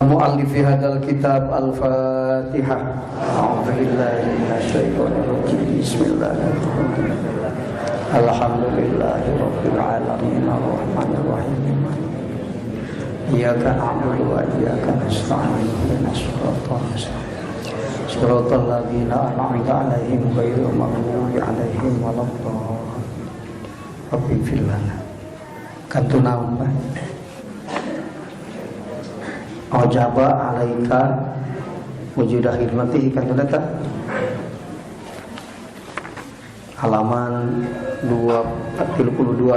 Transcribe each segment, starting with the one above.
muallifi hadzal kitab al-Fatihah. A'udzu billahi minasyaitonir rajim. Bismillahirrahmanirrahim. Alhamdulillahirabbil alamin arrahmanir rahim. Iyyaka na'budu wa iyyaka nasta'in. Ihdinas siratal ladzina an'amta 'alaihim ghairil maghdubi 'alaihim waladdallin. Rabbi fir lana. Kantuna apa? Ojaba alaika wujudah khidmatihi kantuna ta? Halaman 242.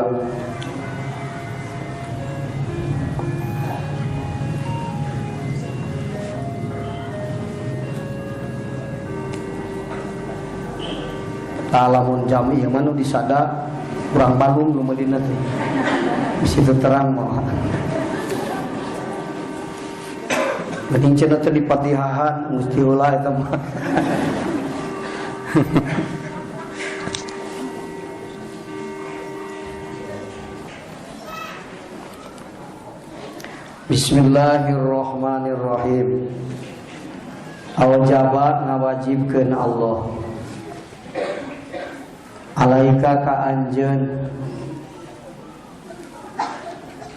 Alamun jami yang mana disada kurang bangun belum medina teh. Di situ terang mau. Mending cenah teh di Patihahan mesti ulah eta mah. Bismillahirrahmanirrahim. Awjaba ngawajibkeun Allah alaika ka anjeun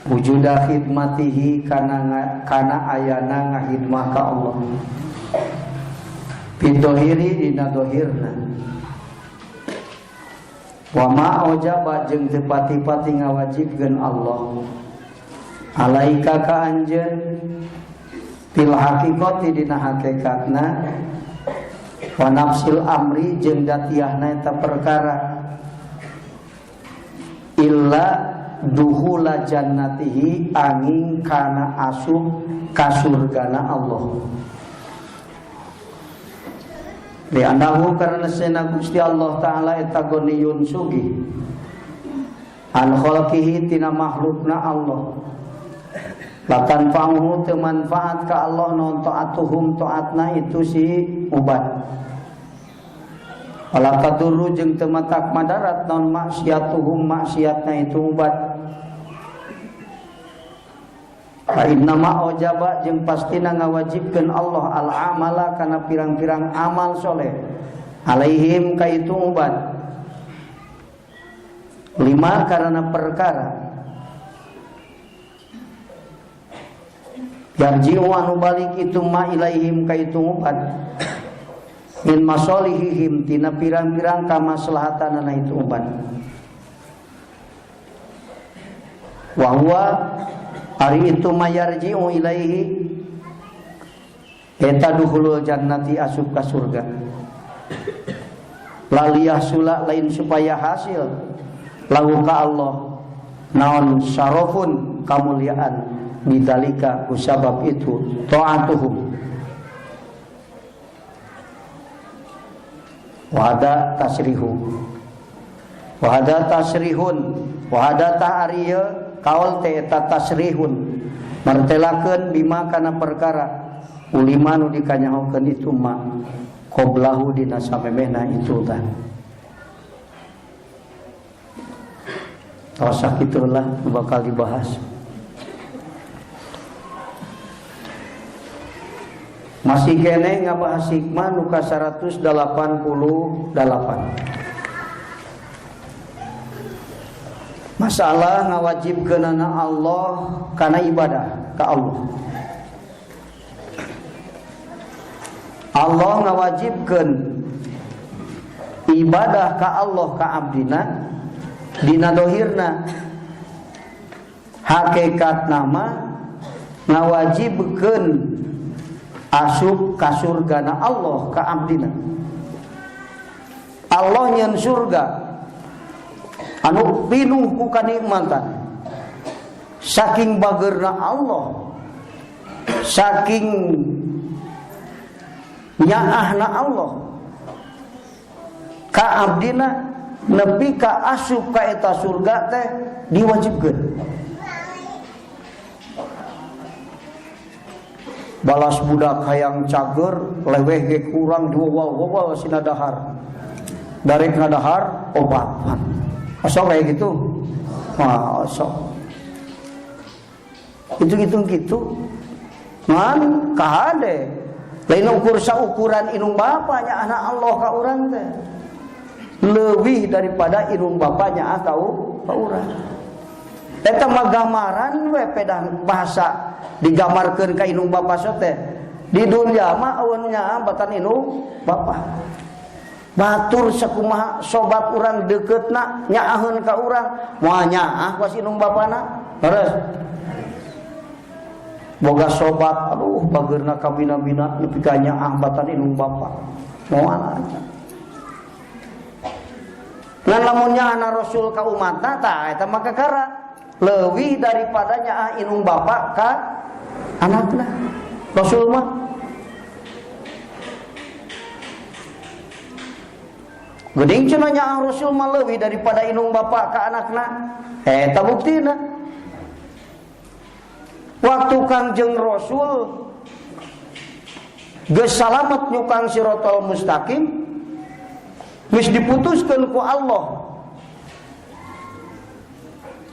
wujuda khidmatihi kana ayana ngahidmah ka Allah bidohiri dina dohirna wa ma awjaba jeung teu pati-pati ngawajibkeun Allah alaika ka anjeun fil haqiqati dina hakikatna wa nafsil amri jeung datiahna eta perkara illa duhula jannatihi angin kana asup ka surgana Allah. Di anahu karena sena Gusti Allah taala eta goniyun sugih an khalqihi tina makhlukna Allah. Lakan pangu teu manfaat ka Allah non taatuhum taatna itu si ubat. Wala tadurru jeung teu matak madarat non maksiatuhum maksiatna itu ubat. Fa inna ma ojaba jeung pastina ngawajibkeun Allah al amala kana pirang-pirang amal soleh alaihim ka itu ubat. Lima karena perkara yarji'u anu balik itu ma ilaihim ka itu ubat min masolihihim tina pirang-pirang kamaslahatanana itu ubat wa huwa ari itu mayarji'u ilaihi eta dukhulul jannati asup ka surga laliyahsula lain supaya hasil lahu ka Allah naon syarafun kamuliaan bidalika usabab itu ta'atuhum wahada tasrihun wahada ta'ariya kaul te eta tasrihun martelakeun bima kana perkara ulima nu dikanyahokeun itu ma qoblahu dina samemehna itu tah tos sakitulah bakal dibahas. Masih kene ngabahas hikmah nu ka 188. Masalah ngawajibkeunana Allah kana ibadah ka Allah. Allah ngawajibkeun ibadah ka Allah ka abdina dina dohirna. Hakikat nama ngawajibkeun asup ka surgana Allah ka abdina. Allah nyen surga anu pinuh ku kanikmatan saking bageurna Allah saking nyaahna Allah ka abdina nepi ka asup ka eta surga teh diwajibkeun. Balas budak hayang cager leweh ge kurang dua wawal sina dahar darek ngadahar obatan asal kayak gitu masuk itu gitu ngan kahade lain ukur saukuran inung bapanya anak Allah ka urang teh leuwih daripada inung bapanya atau ka urang. Eta mah gamaran we pedang bahasa digamarkeun ka inung bapa teh. Di dunya mah aweun nya batan inung bapa. Batur sakumaha sobat urang dekeutna nyaaheun ka urang, moal nyaah ku inung bapana. Leres. Boga sobat, aduh bageurna kabina-bina nepi ka nyaah batan inung bapa. Moal aja. Ngan lamun nyaahna Rasul ka umatna tah eta mah kakara leuwih daripada nyaah inung bapa ka anakna. Rasul mah geuning cenah nyaah Rasul mah leuwih daripada inung bapa ka anakna. Eta buktina. Waktu Kangjeng Rasul geus salamet nyukang Siratal Mustaqim, geus diputuskeun ku Allah.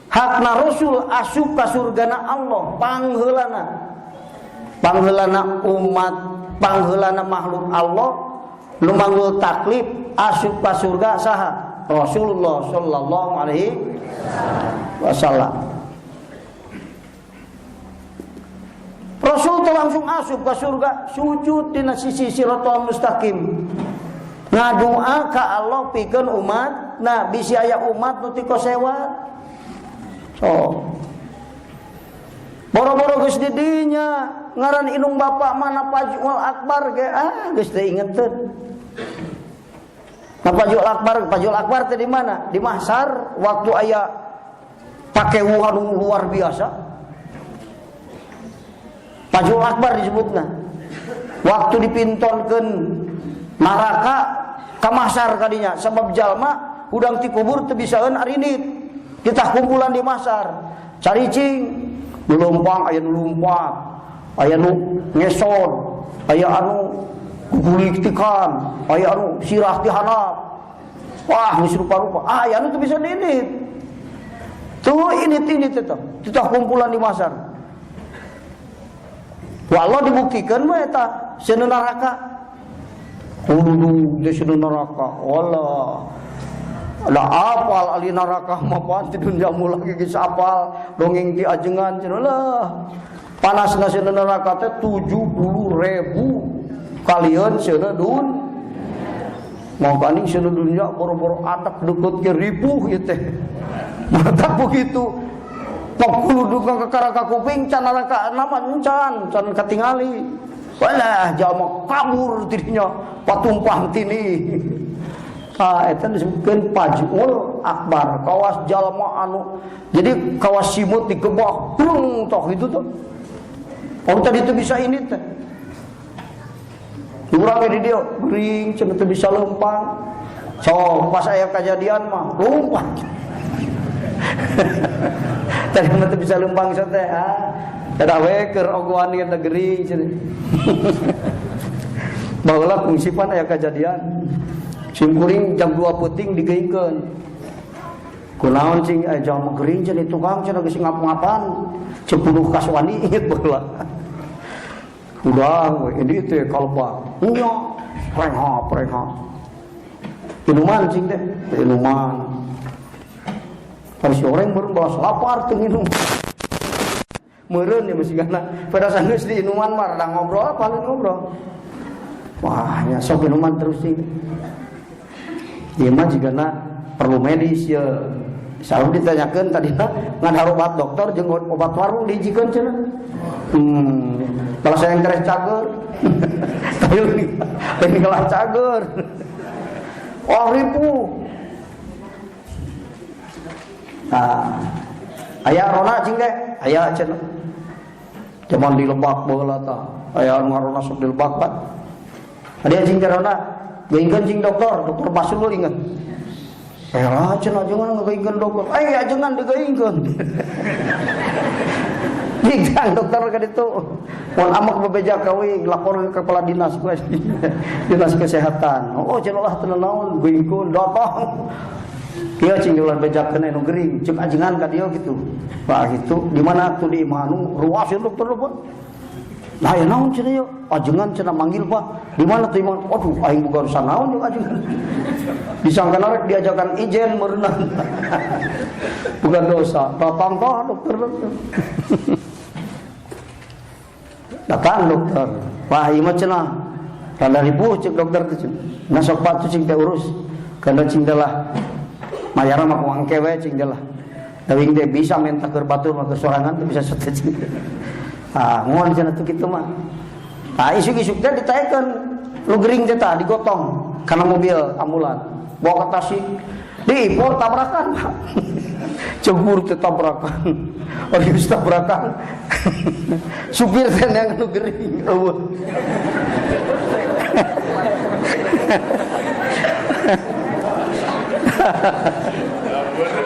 Hakna Rasul asup ka surgana Allah pangheulana umat, pangheulana makhluk Allah nu manggul taklif asup ka surga saha? Rasulullah sallallahu alaihi wasallam. Rasul teh langsung asup ka surga, sujud dina sisi Siratal Mustaqim. Ngadua ka Allah pikeun umat, nah bisi aya umat nu ti kosewat. So. Boro-boro geus di dinya ngaran inung bapa mana Fajrul Akbar ge geus teu ingeteun. Nah Fajrul Akbar teh di mana? Di mahsyar waktu aya pakeuhan luar biasa. Fajrul Akbar disebutna. Waktu dipintonkeun neraka ka mahsyar kadinya sabab jalma udang ti kubur teu bisaeun arinit. Kita kumpulan di mahsyar. Caricing lumpang aya nu lumpat, aya nu ngesor, aya anu guliktikan, aya anu sirah ti handap. Wah, geus rupa-rupa. Aya anu teu bisa diinit. Tuh init-init eta. Kita kumpulan di mahsyar. Walau dibuktikan mah eta sieun neraka. Kudu di sieun neraka. Wallah. Ada apal ali neraka mah pan ti dunya mulah geus apal dongeng di ajengan cenah lah. Panasna sieun neraka teh 70.000 kalian sieun dun. Mau kani sieun dunya boro-boro atak deukeut ke ripuh ieu teh. Mata begitu. Pakulu duka kakara ka kuping can neraka nama encan can katingali. Walah jalma kabur dirinya patumpah tini. Eta disebutkeun Fajrul Akbar, kawas jalma anu. Jadi kawas simut digebah brung tok itu tuh. Orang tadi itu bisa ini teh. Urang di dia gering cenah teu bisa leumpang. So pas aya kejadian mah lompat. Tadi mah teu bisa leumpang sa teh. Tada we keur ogohan ieu teh gering cenah. Baheula kungsipan aya kejadian. Simkuring jam 2 peuting digeingkeun. Kunaon cing aya jalma gering cenah tukang cenah geus ngap-ngapan. 10 kaswani inget baheula. Udah we ini teh kalpa. Nya preha. Minuman cing teh, minuman. Harus orang meureun bawa lapar teu minum. Meureun ya mesigana pada sanggeus di inuman mah rada ngobrol paling ngobrol. Wah, nya sok minuman terus cing. Ieu mah jigana perlu medis ya. Selalu ditanyakeun tadina ngan obat dokter jeung obat warung dijikeun cenah. Kalau saya yang keres cager. Tapi kalah cager. Oh ribu. Nah, aya rona cing teh, aya cenah. Cuman di Lebak baheula tah. Aya anu ngaranna sok di Lebak Pak. Ade cing teh rona, geingkeun cing dokter Basul inget. Aya cenah jangan ngegeingkeun dokter. Aya jangan digeingkeun. Dikang dokter ka ditu. Mun amak bebeja kawi lapor ke kepala dinas dinas kesehatan. Oh cenah lah teu naon geingkeun datang. Kieu cing ulah bejakeun anu gering, ceuk ajengan ka dieu kitu. Wah kitu di mana tuh di imah anu ruas dokter lupa. Nah ya naon cenah yuk, ajengan cenah manggil Pak. Di mana tuh Iman? Waduh, aing boga urusan naon yuk ajengan. Disangka rek diajakan ijen merenang. Bukan dosa. Datang toh dokter. Datang dokter. Wah, ieu mah cenah. Rada ripuh cek dokter teh cenah. Nah sok patu cing teh urus. Kana cing teh lah. Mayara mah kuang kewe cing teh lah. Teuing teh bisa menta keur batur mah kesorangan teh bisa sate cing. Ah, ngoan cenah tuh kitu mah. Ah, isuk-isuk teh ditaekeun lu gering teh tah digotong kana mobil ambulan. Bawa ke Tasik. Di ipor tabrakan, Pak. Cebur teh tabrakan. Geus tabrakan. Supir teh yang nu gering eueuh.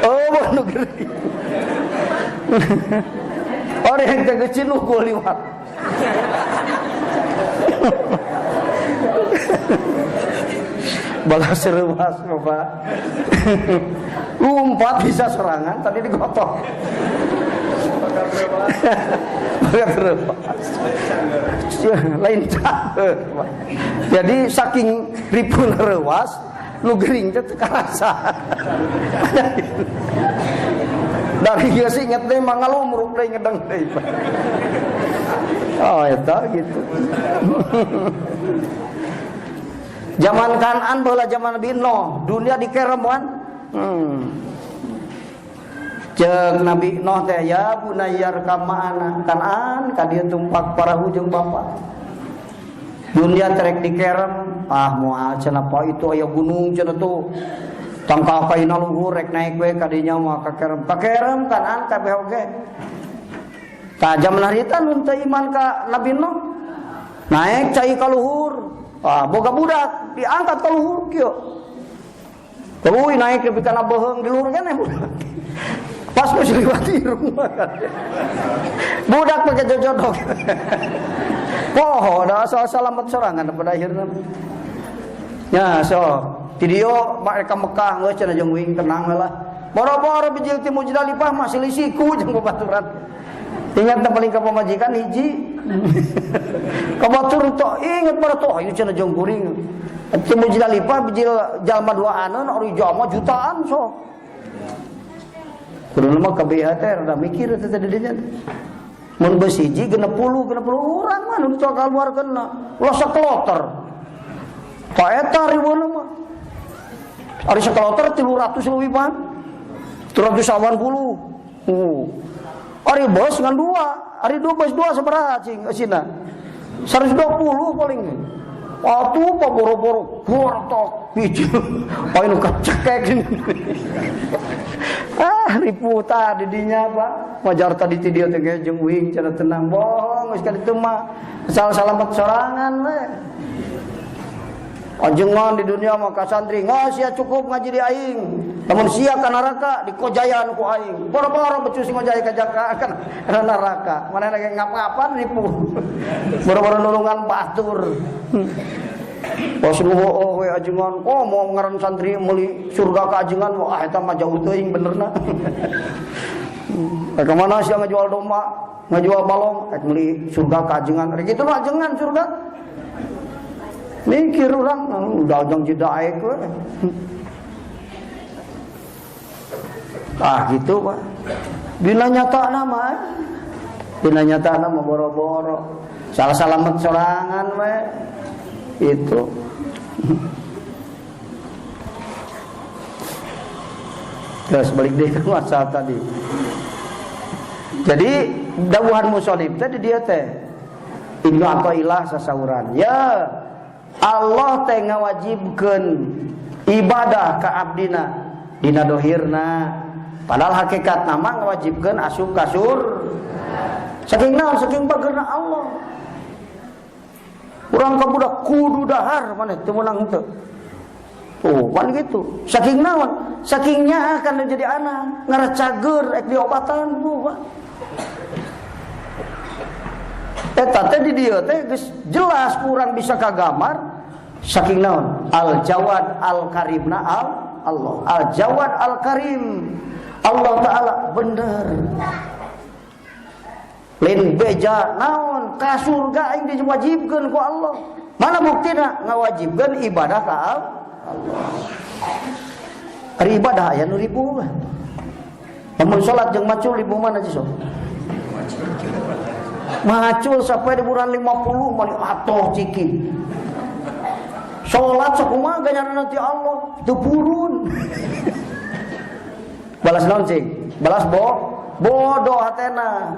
Oh, nu gering. Orang yang kecil lu gua liwat. Balas serewas Bapak. Umpat bisa serangan tadi digotong. Lain cager. Jadi saking ripun rewas lu gering teh karasa. Dari dia sih inget deh mangalumruk deh ngedeng deh. Oh eta gitu. Zaman Kan'an baheula zaman Nabi Nuh, dunia dikerem kan. Jeung Nabi Nuh teh ya bunayyar kamana Kan'an ka dieu tumpak parahu jeung bapa. Dunia terek dikerem, ah moal cenah apa itu aya gunung cenah tuh. Tangkal kaina luhur rek naik we ka dinya mah kakerem. Kakerem Kan'an kabeh oge. Tah jaman harita nun teu iman ka Nabi Nuh. Naik cai ka luhur. Ah, boga budak diangkat ke luhur kieu. Tuluy naik ke kana beheung di luhur keneh budak. Pas geus liwat di rumah. Budak pake jojodok. Poho da asal salamet sorangan pada akhirna. Ya, so ti dieu mereka Mekah geus cenah jeung wing tenang heula. Boro-boro bijil ti Muzdalifah masih lisiku jeung babaturan. Ingat paling ka pamajikan hiji. Kabatur to inget pada to ieu cenah jeung kuring. Ti Muzdalifah bijil jalma duaaneun ari jama jutaan sok. Kudu mah kabeh teh rada mikir teh tadi dinya. Mun beus hiji 60 urang mah nu coba kaluarkeunna. Ulah sakeloter. Ta eta ribueuna mah. Ari sakeloter 300 leuwih pan. 380. Ari bos ngan dua, ari dua bos dua sabaraha cing asina. 120 paling. Atuh pa boro-boro gortok hiji. Poe nu kacekek. Ah, riputa di dinya, Pak. Wajar tadi ti dieu teh jeung wing cenah tenang. Bohong geus ka ditu mah. Asal salamet sorangan we. Ajengan di dunia mah ka santri, sia cukup ngaji di aing. Lamun sia ka neraka dikojayan ku aing. Boro-boro becus ngojay ka jaka kana neraka. Manehna ge ngap-ngapan ripu. Boro-boro nulungan batur. Pas nuheuh we ajengan, oh mau ngaran santri meuli surga ka ajengan, wah eta mah jauh teuing benerna. Ka mana sia ngajual domba, ngajual balong, rek meuli surga ka ajengan. Rek kitu mah ajengan surga. Mikir orang, udah jangan jeda aik we. Ah gitu Pak. Dina nyata nama, dina nyata nama boro-boro. Salah salamet sorangan we. Itu. Terus balik deh ke masa tadi. Jadi dawuhan musonib tadi dia teh Ibnu Athaillah sasauran. Ya Allah teh ngawajibkeun ibadah ka abdina dina dohirna. Padahal hakikat nama ngawajibkeun asup kasur. Saking naon saking bageurna Allah. Urang ka budak kudu dahar maneh teu meunang henteu. Oh, kan gitu. Saking naon? Saking nyaha kana jadi anak, ngaracager ek diobatan tuh, Pak. Eta teh di dieu teh geus jelas kurang bisa kagamar saking naon? Al-Jawad Al-Karimna Allah. Al-Jawad Al-Karim. Allah taala bener. Lain beja naon imam ka surga aing diwajibkeun ku Allah. Mana buktina ngawajibkeun ibadah ka Allah. Ari ibadah aya nu ribu mah. Lamun salat jeung macul ribu mana sih sok? Macul sampai di bulan 50 mani atoh ciki. Salat sakumaha ganjaran nanti Allah teu purun. Balas naon cing? Balas bodoh hatena.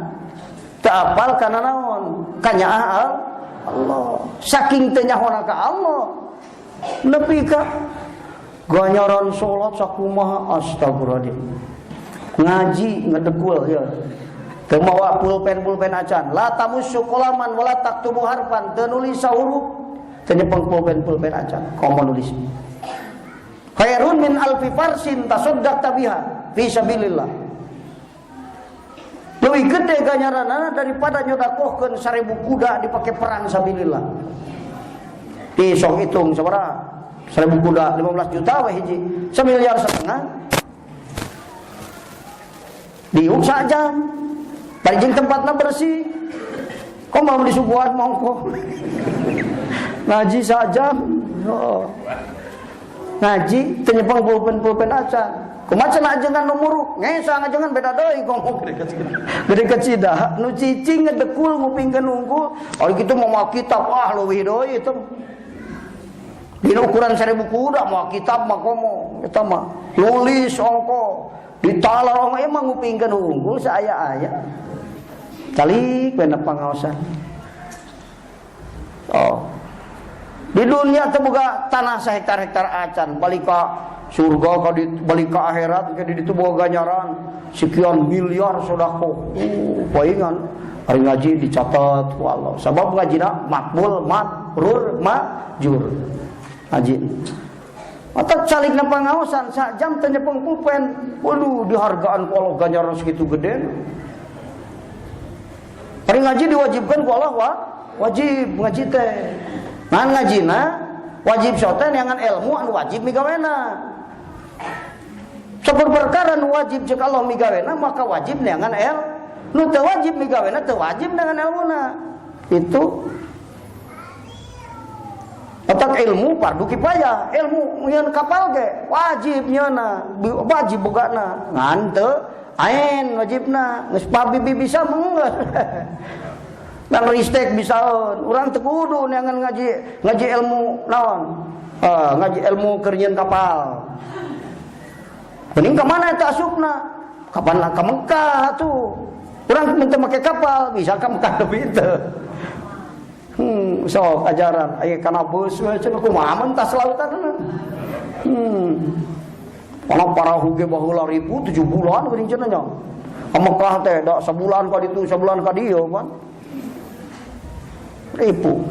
Teu apal kana naon? Kanyaah Allah. Saking teu nyahona ka Allah. Nepi ka ganjaran salat sakumaha astagfirullahaladzim. Ngaji ngedekul ya. Teu mawa pulpen acan. La tamussu qalaman wala taktubu harfan. Teu nulis huruf. Teu nyepeng pulpen acan. Komo nulis. Khairun min alfi farsin tasaddaqta biha fi sabilillah. Lebih gede ganjaranana daripada nyodakohkeun 1000 kuda dipake perang sabilillah. Sok hitung sabaraha? 1000 kuda 15 juta we hiji. 1,5 miliar. Diuk sajam. Bari jeung tempatna bersih. Kok mau disuguhan mongko. Ngaji sajam. Oh. Ngaji teu nyepeng pulpen acan. Kumaha cenah ajengan nu muruk, ngesa ngajengan beda deui ngomong gede kecida. Nu cicing ngedekul ngupingkeun unggul, ari kitu mah kitab leuwih deui itu. Dina ukuran 1000 kuda mah kitab mah komo eta mah nulis ongko ditalar ongko emang ngupingkeun unggul saaya-aya. Calik bener pangaosan. Oh. Di dunia teu boga tanah sahektar-hektar acan, balik ka surga ka balik ka akhirat ke di ditu boga ganjaran sekian miliar sedekah. Paingan ari ngaji dicatat ku Allah. Sabab ngajina makbul, mabrur, majur. Ngaji. Atak calikna pangaosan sajam teu nyepeng pulpen. Waduh dihargaan ku Allah ganjaran segitu gede. Ari ngaji diwajibkan ku Allah wajib ngaji teh. Ngan ngajina wajib soten yang ilmu anu wajib migawena. Sakur perkara nu wajib jeung Allah migawena maka wajib neangan nu teu wajib migawena teu wajib dengan ilmuna. Itu otak ilmu fardu kifayah, ilmu nyeun kapal ge wajib nyeuna, wajib bogana. Ngan teu ain wajibna, geus pabibi bisa meunggeus. Dan ristek bisaeun urang teu kudu neangan ngaji ilmu naon ngaji ilmu keur nyieun kapal. Mending ka mana eta asupna? Kapan ka Mekah atuh. Urang teu make kapal bisa ka Mekah teu teu. Sok ajaran aya kana beus we cenah kumaha mun tas lautan. Ana parahu ge baheula 7 bulan geuning cenah nya. Ka Mekah teh da sabulan ka ditu sabulan ka dieu man. Ribu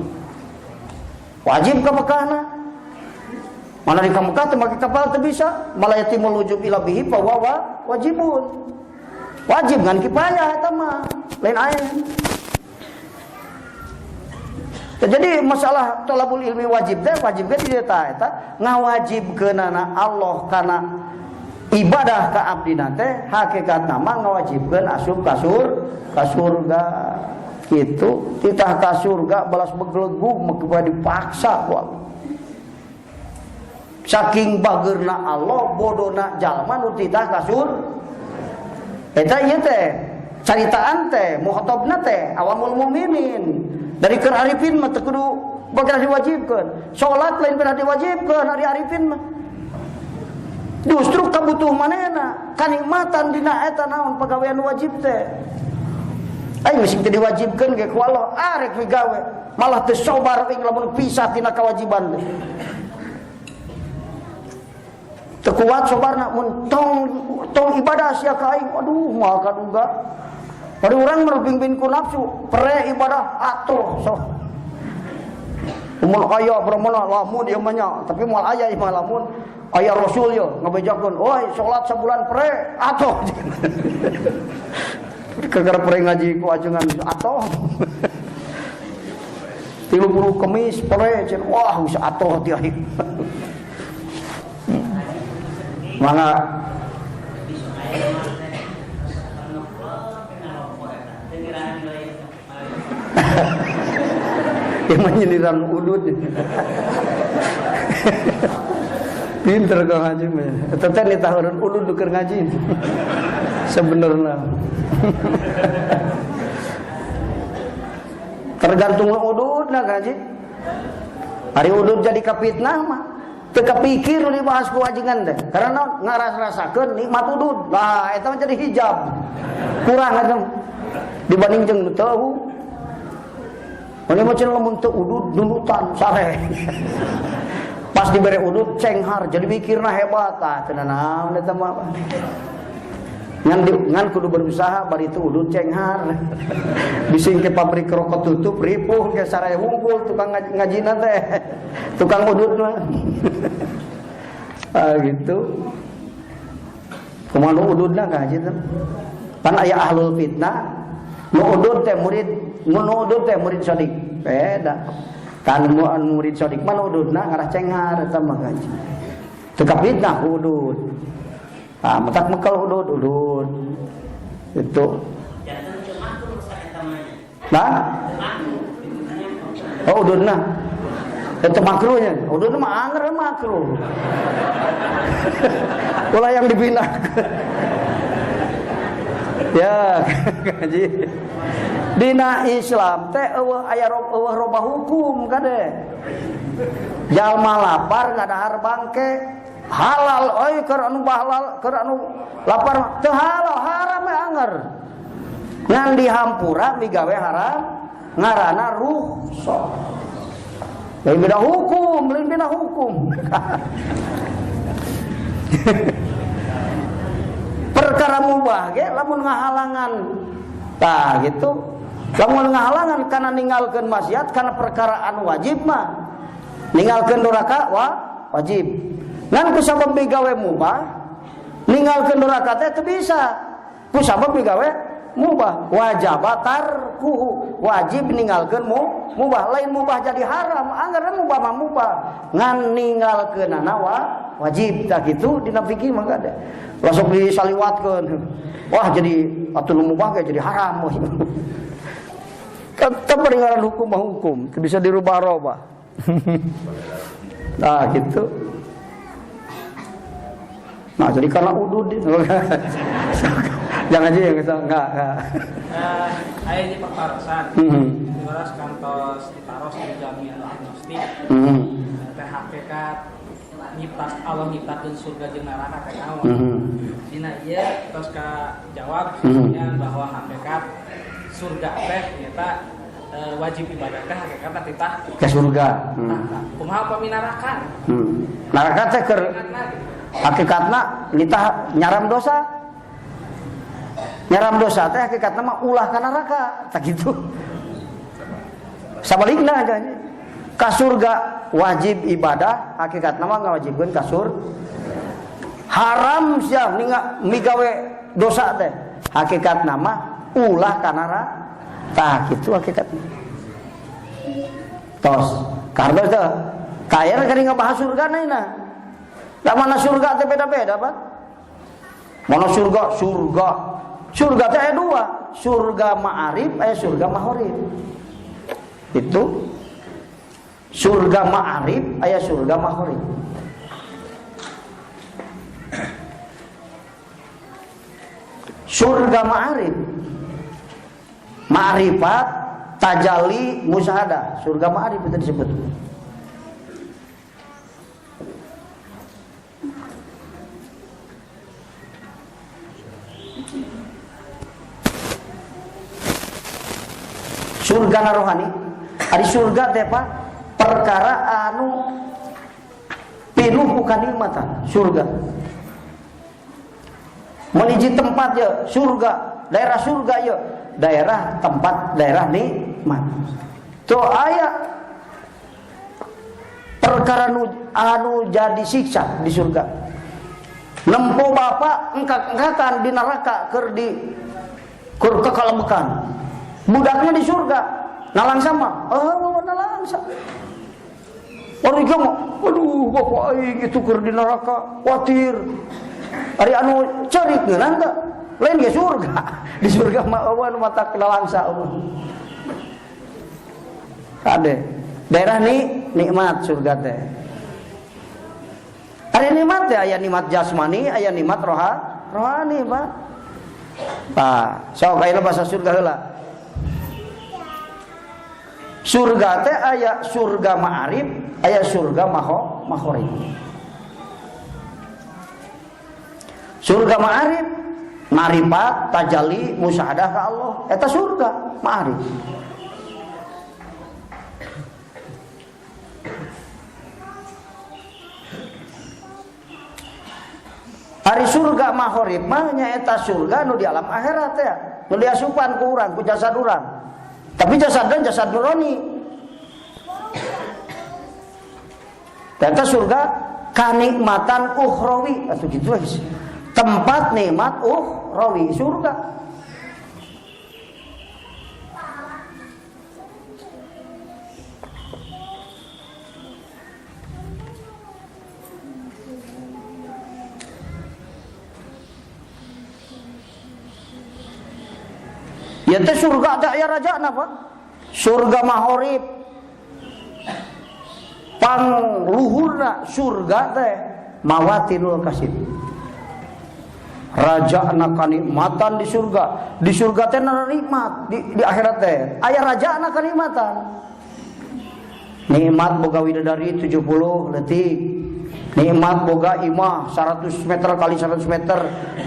wajib ke Mekahna. Mana di Mekah teu make kapal teu bisa. Malayatimul wujub ila bihi fa wajibun. Wajib ngan kifayah eta mah lain aya. Jadi masalah thalabul ilmi wajib teh wajib ge di eta ngawajibkeunana Allah kana ibadah ka abdina teh hakikatna mah ngawajibkeun asup ka surga. Itu titah ka surga balas begelegug maka dipaksa ku Allah. Saking bageurna Allah bodona jalma nu titah ka surga. Eta ieu teh caritaan teh muhatabna teh awamul mukminin. Dari keur arifin mah teu kudu bakal diwajibkeun. Salat lain pernah diwajibkeun ari arifin mah. Justru kabutuh manehna kanikmatan dina eta naon pagawean wajib teh. Aing geus teu diwajibkeun ge ku Allah arek migawe malah teu sabar aing lamun pisah tina kewajiban teu kuat sabarna mun tong ibadah sia ka aing aduh moal kaduga bari urang merping-ping ku nafsu pre ibadah atuh so mun aya brahmana lamun ieu mah nya tapi moal aya ieu mah lamun aya rasul yo ngabejakeun oi salat sabulan pre atuh gara-gara pere ngaji ku ajengan atoh 30 kemis pere cen wah geus atoh ti aing mangga Yang menyindiran udud. Pinter kau ngaji mah. Teteh ni tahunan udud keur ngaji. Sebenarnya. Tergantung udud lah ngaji. Hari udud jadi kapitnah mah. Teu kapikir dibahas ku ajengan teh. Karena ngaras-rasakeun nikmat udud. Lah eta mah jadi hijab. Kurang atuh. Dibanding jeung nu teu. Ini macam lamun teu udud nunutan sare. Pas dibere udud cenghar jadi mikirna hebat tah cenah naon eta mah. Ngan kudu berusaha bari itu udud cenghar. Bising ke pabrik rokok tutup ripuh ke saraya hungkul tukang ngajina teh. Tukang udud mah. Gitu. Kumaha ududna ngaji teh. Pan aya ahlul fitnah. Nu udud teh murid sodik. Beda. Kan murid sodik mah ududna ngarah cenghar eta mah ngaji. Teu kapitnah udud. Matak mekal udud. Itu. Nah? Oh ududna. Itu makruhnya. Ududna mah anger makruh. Ulah yang dibina. Ya, ngaji. Dina Islam teh eueuh aya robah hukum kade. Jalma lapar ngadahar bangke halal euy keur anu halal keur anu lapar teu halal haram we anger. Ngan dihampura migawe haram ngaranna rukhsah. Lain beda hukum. Perkara mubah ge lamun ngahalangan. Tah gitu. Lamun ngahalangan kana ninggalkeun maksiat kana perkara anu wajib mah. Ninggalkeun duraka wajib. Ngan ku sabab migawe mubah, ninggalkeun duraka teh teu bisa. Ku sabab migawe mubah, wajib tarkuhu. Wajib ninggalkeun mubah, lain mubah jadi haram. Anggaran mubah mah mubah. Ngan ninggalkeunana wajib tah gitu dina fikih mah kada. Langsung disaliwatkeun. Wah jadi atuh mubah ge jadi haram. Tetep peringatan hukum mah hukum, bisa dirubah-rubah. Nah gitu. Nah jadi karena udud jangan aja yang kita enggak. Aya di paparosan. Dibaras kantos ditaros di jamiah agnostik. Teh hakikat nyiptas Allah nyiptakeun surga jeung neraka teh naon. Dina ieu tos ka jawab sebenarnya bahwa hakikat surga teh nyata wajib ibadah teh hakikatna titah ke surga. Kumaha upami neraka? Neraka teh keur hakikatna nitah nyaram dosa. Nyaram dosa teh hakikatna mah ulah ka neraka, tak gitu. Sabalikna aja. Ka surga wajib ibadah, hakikatna mah ngawajibkeun ka surga. Haram sia migawe dosa teh. Hakikatna mah ulah ka neraka. Tah gitu hakikatna. Tos, karena teh kaya geuning ngabahas surga naina. Da mana surga teh beda-beda, Pak. Mana surga? Surga teh aya dua, surga ma'arif aya surga mahorib. Itu surga ma'arif aya surga mahorib. Surga ma'arif ma'rifat tajalli musyahadah, surga ma'arif itu disebut. Surga rohani, ari surga teh Pak, perkara anu pinuh bukan nikmatan, surga. Menuju tempat ya, surga, daerah surga ya, daerah tempat daerah nikmat. Tuh aya perkara anu jadi siksa di surga. Nempo bapak engkak-engkakan di neraka keur kekalemekan. Budaknya di surga, nalang sama, nalang sama. Orang kamu, aduh bapak aing itu keur di neraka, khawatir. Ari anu cerik geunang teh, lain ge surga. Di surga mah eueuh mata nalang sama. Ada. Daerah nih nikmat surga teh. Ada nikmat teh, aya nikmat jasmani, aya nikmat rohani, Pak. Nah, sok ayeuna bahasa surga heula. Surga teh aya surga ma'arif, aya surga mahorib. Surga ma'arif, ma'rifat, tajalli, musyahadah ka Allah, eta surga ma'arif. Hari surga mahorib mah nyaeta surga nu di alam akhirat ya, nu diasupan ku urang, ku jasad urang. Tapi jasadna jasad nurani. Eta surga kanikmatan ukhrawi atuh kitu guys. Tempat nikmat ukhrawi surga. Ya teh surga ada aya rajana Pak. Surga mahorib. Pangluhurna surga teh mawatinul kasib. Rajana kanikmatan di surga. Di surga teh nikmat, di akhirat teh aya rajana kanikmatan. Nikmat boga widadari 70 leutik. Nikmat boga imah 100 meter kali 100 meter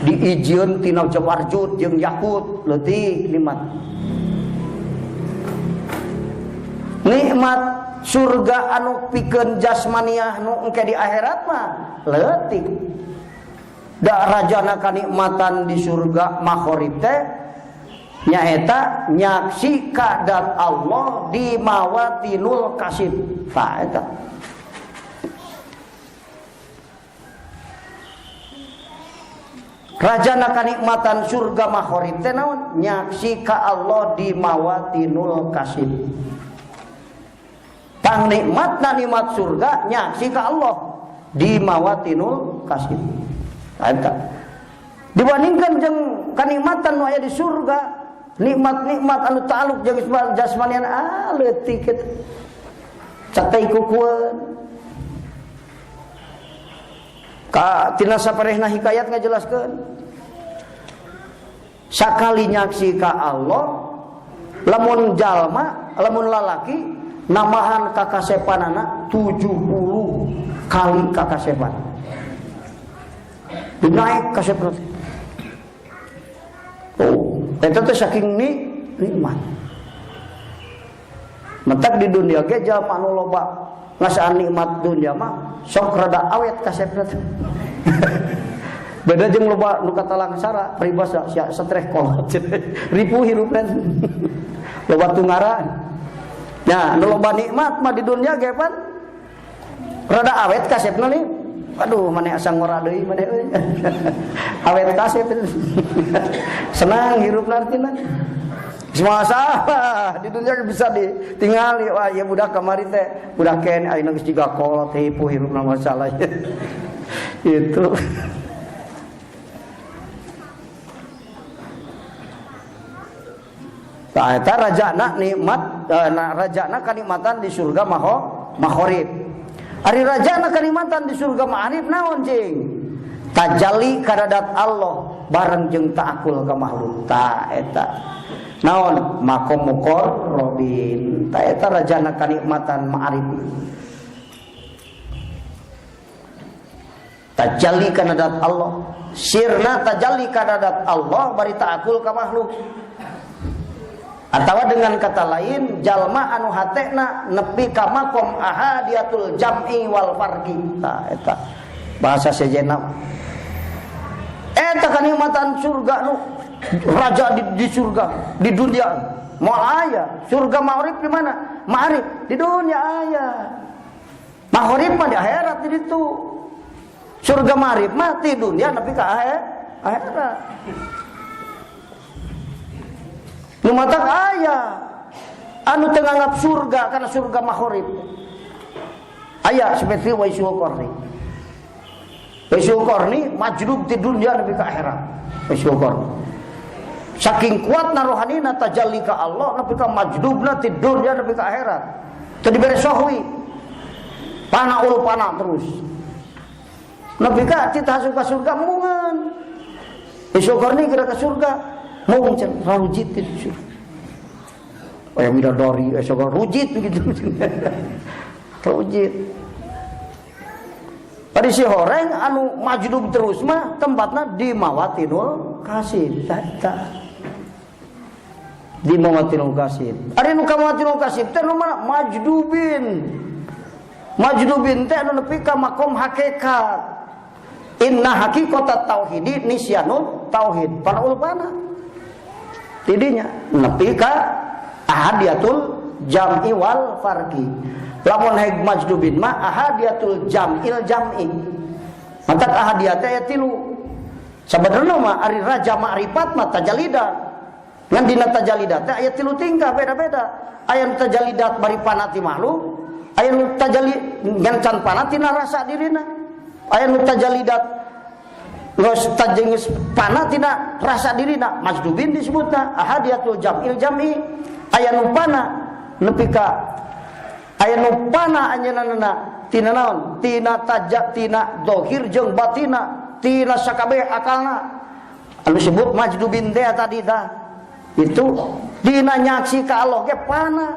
diijieun tina jawarjut jeung yakut leutik nikmat. Nikmat surga anu pikeun jasmaniah nu engke di akhirat mah leutik. Da rajana kanikmatan di surga mahorib teh nyaeta nyaksi kadat Allah di mawatinul kasib. Tah eta. Rajana kanikmatan surga mahorib teh naon? Nyaksi ka Allah di mawatinul kasib. Pang nikmatna nikmat surga nyaksi ka Allah di mawatinul kasib. Eta. Dibandingkan jeung kanikmatan nu aya di surga, nikmat-nikmat anu ta'alluq jeung jasmanian leutik kitu. Cak teh kukueun. Ka tina saparehna hikayat ngajelaskeun. Sakali nyaksi ka Allah, lamun jalma, lamun lalaki namahan kakasepanana 70 kali kakasepan. Dinaik kasep. Oh, eta teh saking nikmat. Mentak di dunia ge jalma anu loba ngasaan nikmat dunia mah sok rada awet kasepna teh. Beda jeung loba nu katalang sara peribasa sia stres kolot. Ripuh hirupna. Loba tungaran. Nah, nu loba nikmat mah di dunia ge pan rada awet kasepna nih. Aduh, maneh asa ngora deui maneh euy. Awet kasep. Senang hirupna artina. Semua salah di dunia bisa ditinggali. Wah, ya budak kamari teh budak ken ayeuna geus jiga kolot teh hipu hirupna masalah. Itu. Tah eta rajana nikmat, rajana kanikmatan di surga mahorib. Ari rajana kanikmatan di surga ma'arif naon cing? Tajalli kadadat Allah bareng jeung ta'akul ka makhluk. Ta eta. Naon? Makom muqarrabin. Ta eta rajana kanikmatan ma'arif. Tajalli kadadat Allah. Sirna tajalli kadadat Allah bari ta'akul ka makhluk. Atawa dengan kata lain jalma anu hatena nepi ka makom ahadiatul jam'i wal farqi. Tah eta bahasa sejenna. Eta kanikmatan surga nu raja di surga di dunia moal aya. Surga ma'arif di mana? Ma'arif di dunia aya. Ma'arif mah di akhirat di ditu. Surga ma'arif mah di dunia nepi ka akhirat. Lumatak aya anu teu nganggap surga karena surga mahorib. Aya seperti Waisul Qarni. Waisul Qarni majdub di dunia nepi ka akhirat. Waisul Qarni. Saking kuatna rohanina tajalli ka Allah nepi ka majdubna di dunia nepi ka akhirat. teu dibere sohwi. Pana ul pana terus. Nabi ka titah asup ka surga mungan. Syukurni kira ke surga mung can rujit itu. Aya bidadari syukur rujit begitu. Rujit. Ari si horeng anu majdub terus mah tempatna di Mawatinul Kasib tata. Di Mawatinul Kasib. Ari nu ka Mawatinul Kasib teh nu mana majdubin. Majdubin teh anu nepi ka makom hakikat. Inna haqiqatat tauhidi nisyanul tauhid. Para ulama tidinya nepi ka ahadiyatul jam'i wal farqi. Lamun haig majdubin mah ahadiyatul jam'il jam'i. Mata ahadiyat aya 3. Sabenerna mah ari raja ma'rifat mah tajalidat. Ngan dina tajalidat teh aya 3 tingkah beda-beda. Aya tajalidat bari panati makhluk, aya nu tajalli ngan can panati na rasa dirina. Aya nu tajalidat geus tajengis panatina rasa dirina majdubin disebutna ahadiyatul jam'il jam'i. Aya nu pana nepi ka aya nu pana anjeunna tina naon? Tina tajak tina zahir jeung batina, tina sakabeh akalna. Anu disebut majdubin teh tadi tah. Itu dina nyaksi ka Allah ge pana.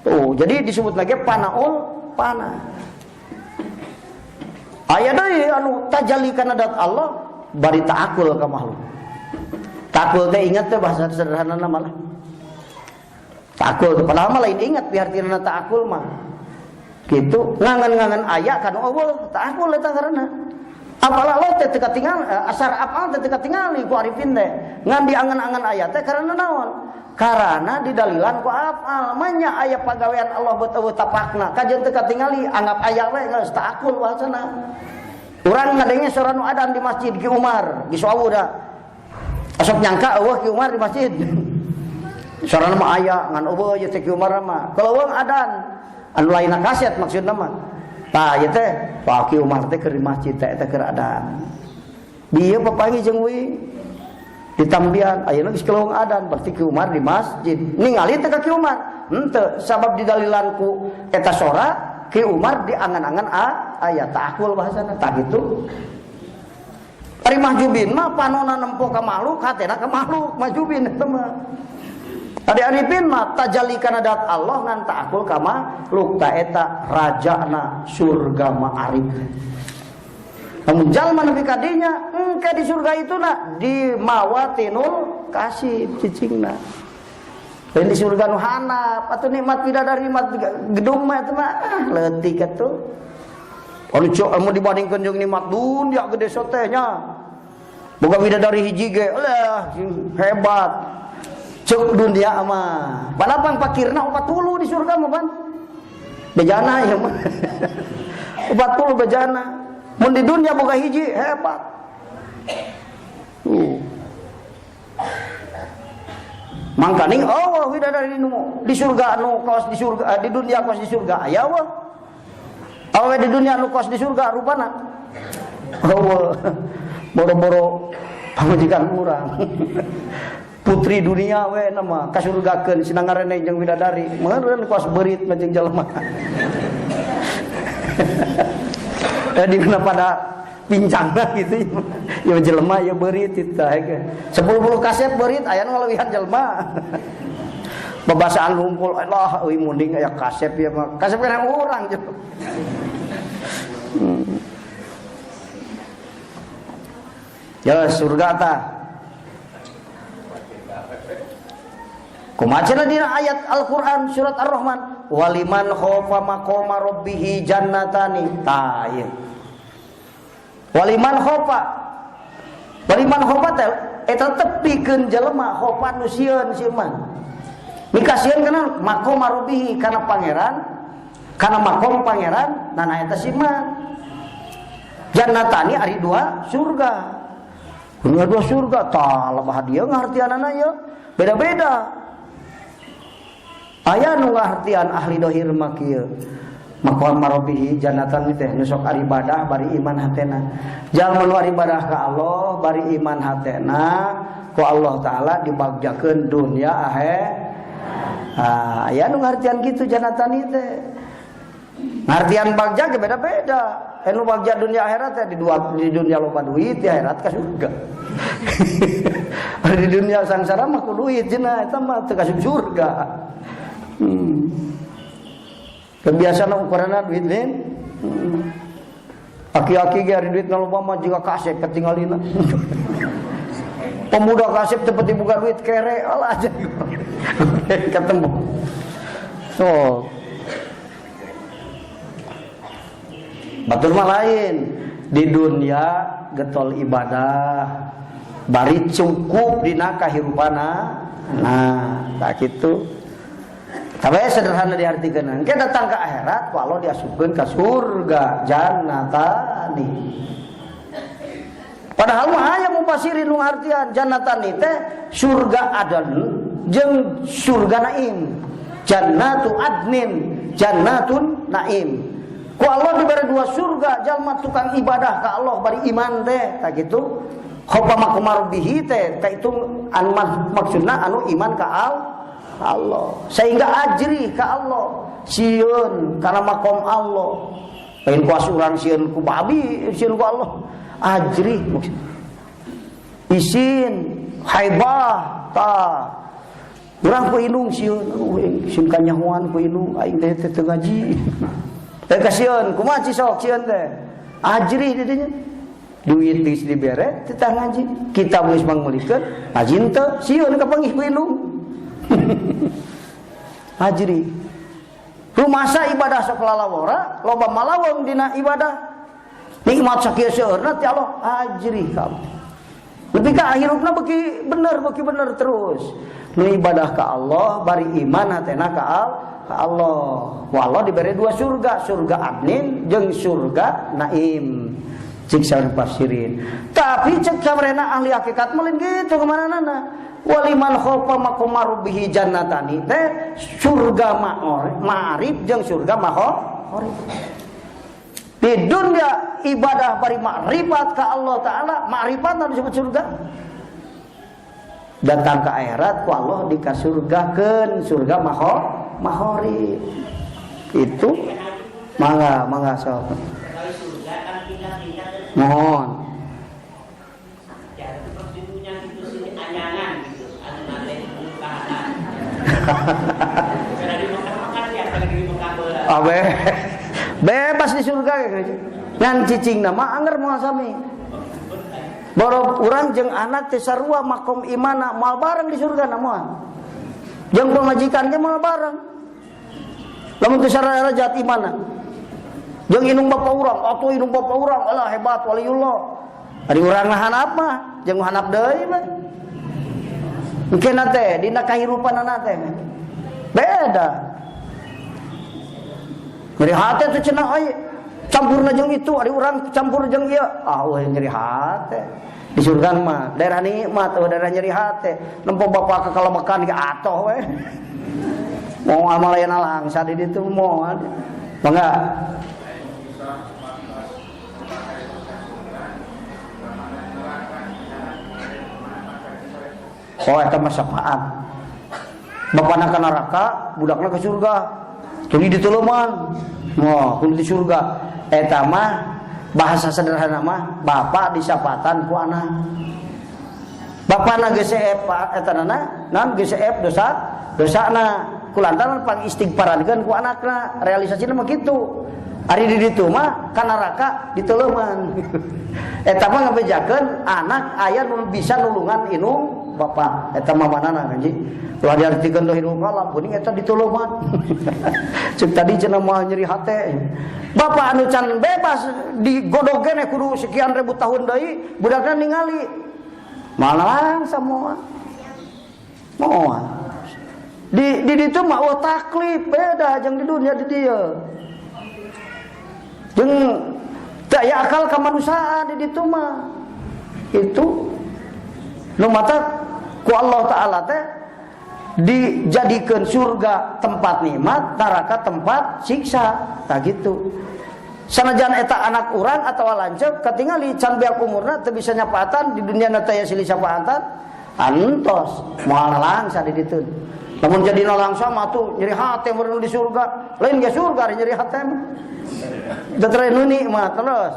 Tuh, jadi disebut lagi panaul pana. Aya deui anu tajalli kana dat Allah bari ta'akul ka makhluk. Ta'akul teh ingat teh bahasa sederhanana malah. Ta'akul padahal mah lain ingat biartina ta'akul mah. Gitu, ngangan-ngangan aya kana eueuh, ta'akul eta ngaranna. Apalah lo teh teu katingal asar apal teh teu katingali ku arifin teh. Ngan diangan-angan aya teh karana naon? Karana didalilan ku afal manya aya pagawean Allah beut eueuh tapakna kajeun teu katingali anggap aya we geus ta'akul bahasana. Urang ngadenge sora nu adan di masjid Ki Umar di Sawu da. Asok nyangka eueuh Ki Umar di masjid. Sorana mah aya ngan eueuh ye teh Ki Umar mah. Kalau adan anu lainna kaset maksudna mah. Tah ieu teh Pak Ki Umar teh keur di masjid teh eta keur adan. Dieu papangi jeung we ditambian ayeuna geus keleweng adan berarti Ki Umar di masjid. Ningali teh ka Ki Umar. Henteu sabab didalilan ku eta sora Ki Umar diangan-angan aya ta'akul bahasana tah kitu. Ari mahjubin mah panonna nempo ka makhluk hatena ka makhluk mahjubin eta mah. Ari arifin mah tajalli kana dat Allah ngan ta'akul ka makhluk ta eta rajana surga ma'arif. Namun jalma nepi ka dinya engke di surga ituna di Mawatinul Kasib cicingna. Lain di surga nu hanap atuh nikmat bidadari nikmat gedung mah eta mah leutik atuh. Anu cok anu dibandingkeun jeung nikmat dunya gede sote nya. Boga bidadari hiji ge hebat. Cuk dunia mah. Balapang pakirna 40 di surga mah ban. Bejana ya mah. 40 bejana. Mun di dunia boga hiji hebat. Mangkaning Allah widadari nu di surga anu kaos di surga di dunia kaos di surga aya wah. Awe di dunia anu kaos di surga rupana. Allah. Boro-boro pamajikan urang. Putri dunia we nama kasurgakeun cenah ngaranna jeung widadari meureun kos beurit jeung jelema. Jadi kenapa pada pincangna gitu ya jelema ya beurit tah ge. 10 kaset beurit aya nu ngalewihan jelema. Babasaan ngumpul Allah euy munding aya kasep ya mah. Kasep kana urang jeung. Ya surga tah. Kumacana dina ayat Al-Qur'an surat Ar-Rahman waliman khaufa maqama rabbih jannatani ta'iy. Waliman khaufa teh eta tepikeun jelema khaufa nu sieun sieuman. Mikasieun kana maqama rabbih kana pangeran kana makom pangeran dan eta siman. Jannatani ari 2 surga. Dua surga tah lebah dia ngartianana ya beda-beda. Aya nu ngartian ahli dohir mah kieu. Maqam rabbih jannatan teh nu sok ari ibadah bari iman hatena. Jalma nu ari ibadah ka Allah bari iman hatena ku Allah taala dibagjakeun dunya Ya nu ngartian gitu janatan ieu teh. Ngartian bagja ge beda-beda. Anu bagja dunia akhirat teh di dunia loba duit, di akhirat ka surga. Di dunia sangsara mah ku duit cenah eta mah teu kasih surga. Kebiasaan ukuranna duit lain. Aki-aki ge ari duit loba mah juga kasep ketinggalina. Pemuda kasep teu peti buka duit kere alah aja. Ketemu. So batur mah lain. Di dunia getol ibadah bari cukup dina kahirupana. Nah, tak kitu. Tapi sederhana diartikeun. Engke datang ke akhirat ku Allah diasupkeun ka surga jannatani. Padahal mah aya mufasirin nu artian jannatani teh surga adan jeung surga naim. Jannatu adnin, jannatun naim. Ku Allah diberi dua surga, jalma tukang ibadah ka Allah bari iman teh, tak gitu. Khofa makumar bihi teh, ka itu maksudna anu iman ka Allah. Sehingga ajri ka Allah, sieun kana makom Allah. Lain kuas urang sieun ku babi, sieun ku Allah. Ajri maksudna. Isin haibah ta. Urang ku inung sieun, sieun kanyahoan ku inung aing teh teu ngaji. Kasieun kumaha cisok sieun teh ajri di dinya duit geus dibere teu tah ngaji kitab geus mangulikeun ngaji teu sieun kapanggih ku indung ajri rumasa ibadah sok lalawara loba malawong dina ibadah nikmat sakieu seueurna ti Allah ajri kamu lebih ka ahirupna beki bener terus nu ibadah ka Allah bari iman hatena ka Allah. Allah diberi dua surga, surga adnin jeung surga naim. Cik sareng tafsirin. Tapi cek samarena ahli hakikat meuleun kitu kumanana. Waliman khofa maqamar bihi jannatani teh surga ma'arif jeung surga ma'arif. Di dunia ibadah bari makrifat ka Allah taala, makrifat disebut surga. Datang ke akhirat ku Allah dikasurgakeun surga mahori itu mangga sok mohon abe bebas di surga ngan cicing nama anger moal sami boro urang jeung anak teh sarua makom imana moal bareng di surga na moal jeung pamajikan ge moal bareng lamun teu sarua jati imana jeung inung bapa urang atuh inung bapa urang alah hebat waliullah ari urang hanap mah jeung hanap deui mah engke teh dina kahirupanana teh beda nyeri hate teh cenah aya campurna jeung itu ari urang campur jeung ieu weh nyeri hate di surga mah daerah nikmat daerah nyeri hate nempo bapa kakalamekan ge atoh we mau amal aya langsa di ditu moal mangga eta mah syafaat bapana ka neraka budakna ke surga jadi ditulungan kudu di surga eta mah bahasa sederhana mah bapak disyafaatan ku anak bapana geus seep etanana naon geus seep dosana kulantaran pang istighfarankeun ku anakna realisasina mah kitu ari di ditu mah ka neraka ditulungan eta mah ngabejakeun anak aya nu bisa nulungan inung bapak eta mah manana anji ulah diartikeun dohir kalam kuning eta ditulungan cek tadi cenah moal nyeri hate bapak anu can bebas digodogen kudu sekian ribu tahun deui budakna ningali malang semua moal di ditu mah taklif beda jeung di dunia di dieu jeung teu aya akal kamanusiaan di ditu mah itu nu mata ku Allah taala teh dijadikeun surga tempat nikmat, neraka tempat siksa. Tah gitu. Sanajan eta anak urang atawa lanceuk katingali can beak umurna teu bisa nyapaatan di dunia na teh silih syafaatan antos moal langsa di ditu. Namun jadi nalang sama tuh nyeri hati baru di surga. Lain ge surga nyeri hati mah. Tetep nikmat terus.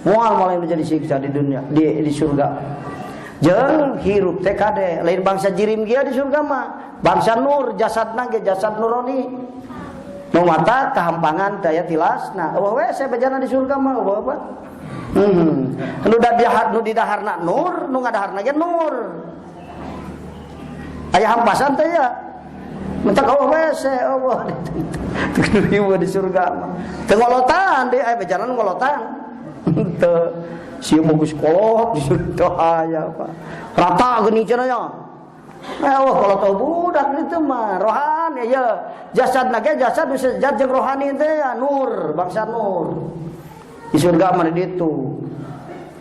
Moal malah yang jadi siksa di dunia di surga. Jeung hirup teh kade lain bangsa jirim dia di surga mah. Bangsa nur jasadna ge jasad nurani. Nu mata kahampangan daya tilasna. Eueuh we saya bejana di surga mah eueuh apa? Nu di daharna nur, nu ngadaharna ge nur. Aya hampasan teh ya. Mentak Allah wese Allah ribu di surga mah. Teu ngolotan deui aya bejana ngolotan. Teu sieu bagus kolot di surga aya apa. Rata geuning cenah nya. Allah kalau tau budak itu mah rohani ya. Jasadna ge jasad sejat jeung rohani teh ya nur, bangsa nur. Di surga mah ditu.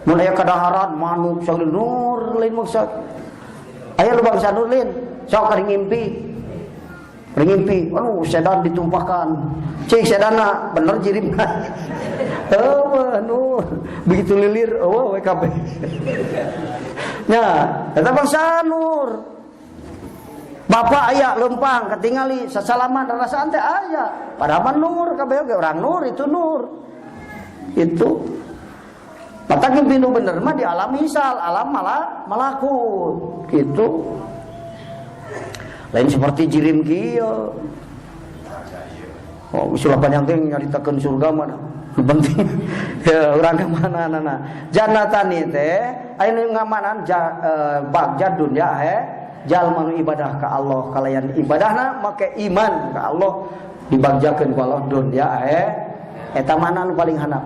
Mun aya kadaharan manuk saling nur lain maksud. Aya lu bangsa nur lain, sok ka ngimpi. Ngimpi, aduh sedan ditumpahkan. Cing sedana bener jirim. Nur begitu lilir, we kabeh. Nya, eta bangsa nur. Bapak aya lempang ketingali sasalaman rasaan teh aya. Padahal nur kabeh ge orang nur itu nur. Itu mata ngimpi nu bener mah di alam misal, alam malakut gitu. Lain seperti jirim kieu. Oh, usul panjang teh nyaritakeun surga mah penting. Ya urang ke mana-mana. Jannatan teh aya ngamanan bagja dunya jalma nu ibadah ka Allah kalayan ibadahna make iman ka Allah dibagjakeun ku Allah dunya eta mana nu paling handap.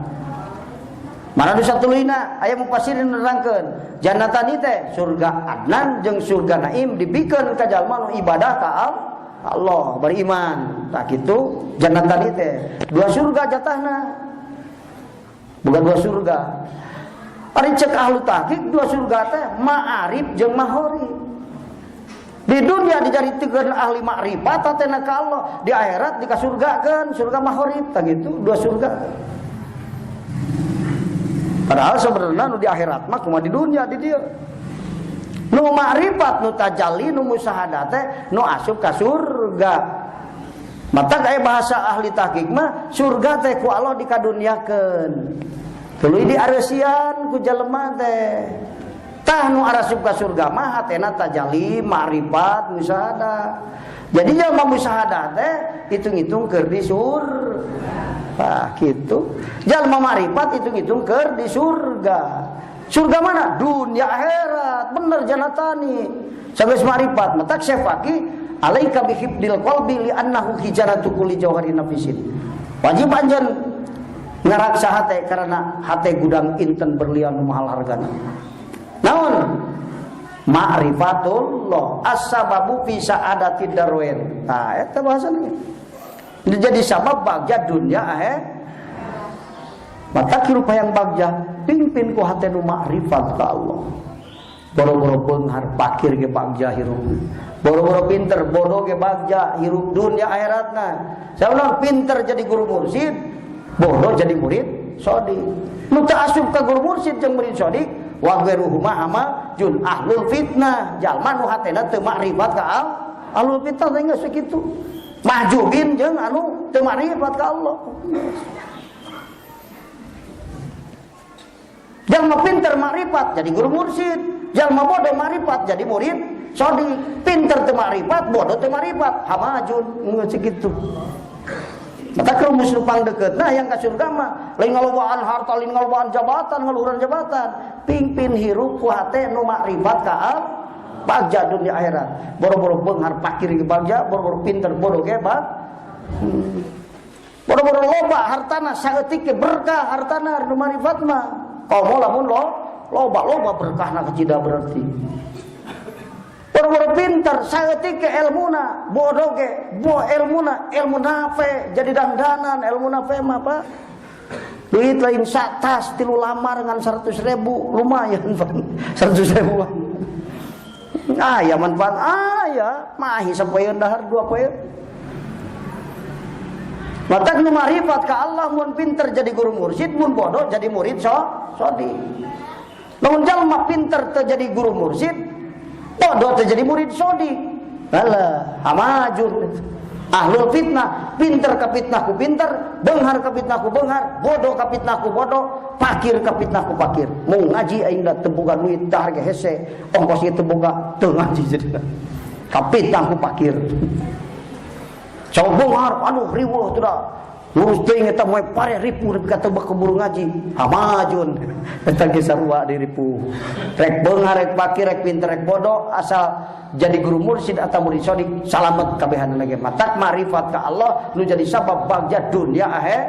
Mana nu satuluyna aya mufassirin nerangkeun jannatan teh surga adnan jeung surga naim dibikeun ka jalma nu ibadah ka Allah beriman. Tah kitu jannatan teh dua surga jatahna. Bukan dua surga. Ari cek ahlu tahqiq dua surga teh ma'arif jeung mahori. Di dunia dijarikeun ahli makrifat tatena ka Allah, di akhirat dikasurgakeun surga mahori tah gitu dua surga. Padahal sebenarnya nu di akhirat mah kumaha di dunia di dieu. Nu makrifat nu tajalli nu musyahadah teh nu asup ka surga. Mata aya bahasa ahli tahqiq mah surga teh ku Allah dikadunyakeun. Tuluy diareusian ku jelema teh. Tah nu arasup ka surga mah hatena tajalli makrifat musyahadah. Jadi jelema musyahadah teh hitung-hitung keur di surga. Nah, gitu. Jalma makrifat hitung-hitung keur di surga. Surga mana? Dunia akhirat. Bener jannatani. Sageus makrifat matak syafaqi alaika bihibdil qalbi li annahu hijaratu kulli jawharin nafisin. Wajib anjeun ngaraksa hate karena hate gudang inten berlian mahal hargana. Naon? Ma'rifatullah as-sababu fi sa'adatid darwain. Nah, eta bahasana. Jadi sabab bagja dunia mata kirupa yang bagja pimpin ku hati nu makrifat ka Allah. Boro-boro beunghar pakir ge bagja hirup. Boro-boro pinter bodoh ge bagja hirup dunia akhiratna. Saeunaun pinter jadi guru mursyid, bodoh jadi murid sodik. Nu teu asup ka guru mursyid jeung murid sodik wa ghairuhuma ama jun ahlul fitnah. Jalma nu hatena teu makrifat ka Allah. Ahlul fitnah teh geus sakitu. Mahjubin jeung anu teu makrifat ka Allah. Jalma pinter makrifat jadi guru mursyid, jalma bodoh makrifat jadi murid sodik. Pinter teu makrifat, bodoh teu makrifat, hamajun sakitu. Mata rumus nu pangdekeutna yang ka surga mah lain ngalobaan harta, lain ngalobaan jabatan, ngaluhuran jabatan, pimpin hirup ku hate nu makrifat ka Allah. Bagja dunia akhirat. Boro-boro beunghar pakir ge bagja, boro-boro pinter bodoh ge boro-boro loba hartana saeutik ge berkah hartana nu marifat mah. Komo lamun loba berkahna kecida berarti. Boro-boro pinter saeutik ge ilmuna, bodoh ge ilmuna, ilmu nafe jadi dandanan, ilmu nafe mah apa? Duit lain satas 3 lamar dengan 100.000 lumayan Pak. 100.000. Aya manfaat aya mahi sapoeun dahar 2 poe. Matak nu marifat ka Allah mun pinter jadi guru mursyid, mun bodoh jadi murid sodi. Lamun jalma pinter teu jadi guru mursyid, bodoh teu jadi murid sodi. Alah, hamajun. Ahlul fitnah, pinter ka fitnahku pinter, beunghar ka fitnahku beunghar, bodoh ka fitnahku bodoh, pakir ka fitnahku pakir. Mau ngaji aing da teu boga duit da harga hese, ongkos ieu teu boga, teu ngaji jadi. Ka fitnahku pakir. Coba beunghar, aduh riweuh teu da. Lurus teuing eta moe pare ripu nepi ka teu keburu ngaji. Hamajun. Eta ge sarua di ripu. Rek beunghar, rek pakir, rek pinter, rek bodoh, asal jadi guru mursyid atau murid sodik salamet kabehan lagi. Matak ma'rifat ka Allah nu jadi sabab bagja dunia akhir.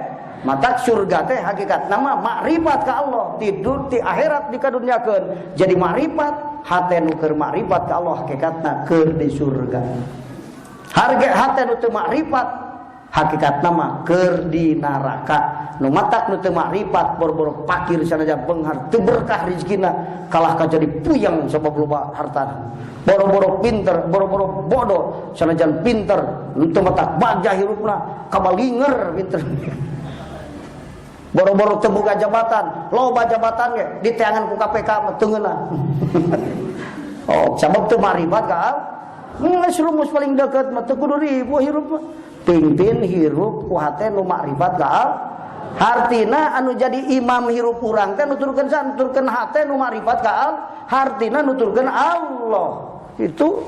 Matak surga teh hakikat nama ma'rifat ka Allah. Tidur di akhirat dikadunyakeun. Jadi ma'rifat hate nu keur ma'rifat ka Allah hakikatna keur di surga. Harga hate nu teu ma'rifat hakikat nama keur di neraka. Nu matak nu teu ma'rifat boro-boro pakir sanajan beunghar teu berkah rezekina kalah ka jadi puyeng sabab loba hartana. Boro-boro pinter, boro-boro bodoh sanajan pinter teu matak bagja hirupna kabalinger pinter. Boro-boro teu boga jabatan, loba jabatan ge diteangan ku KPK mah teu ngeunah. Oh, sabab teu ma'rifat ka geus rumus paling deukeut mah teu kudu ribu hirup mah. Pimpin hirup ku hate nu ma'rifat ka hartina anu jadi imam hirup urang teh nuturkeun san nuturkeun hate nu ma'rifat ka hartina nuturkeun Allah. Itu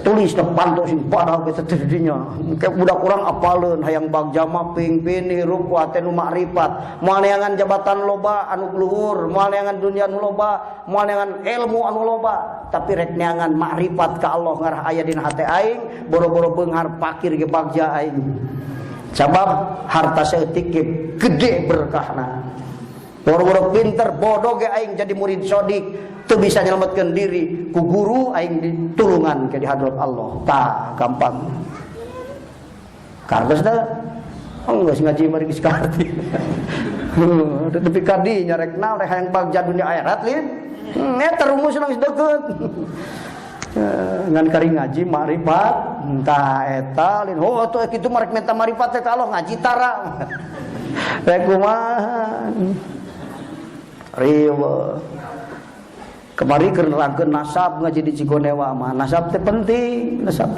tulis depan tuh sing padahal kita terdinya kayak budak orang apaleun hayang bagja mah pingpin hirup ku hate nu ma'rifat moal neangan jabatan loba anu luhur moal neangan dunia anu loba moal neangan ilmu anu loba tapi rek neangan ma'rifat ka Allah ngarah aya dina hate aing boro-boro beunghar pakir ge bagja aing sabab harta saeutik ge gede berkahna boro-boro pinter bodoh ge aing jadi murid sodik teu bisa nyelametkeun diri ku guru aing ditulungan ke di hadrat Allah tah gampang kartos da geus ngaji mari geus karti tapi kadi nyarek naon rek hayang bagja dunia akhirat lin eta rumusna geus deukeut ngan kari ngaji ma'rifat tah eta lin oh atuh kitu mah rek minta ma'rifat teh ka Allah ngaji tara rek kumaha riweuh kemari keur nerangkeun nasab ngaji di Cigonewa mah nasab teh penting nasab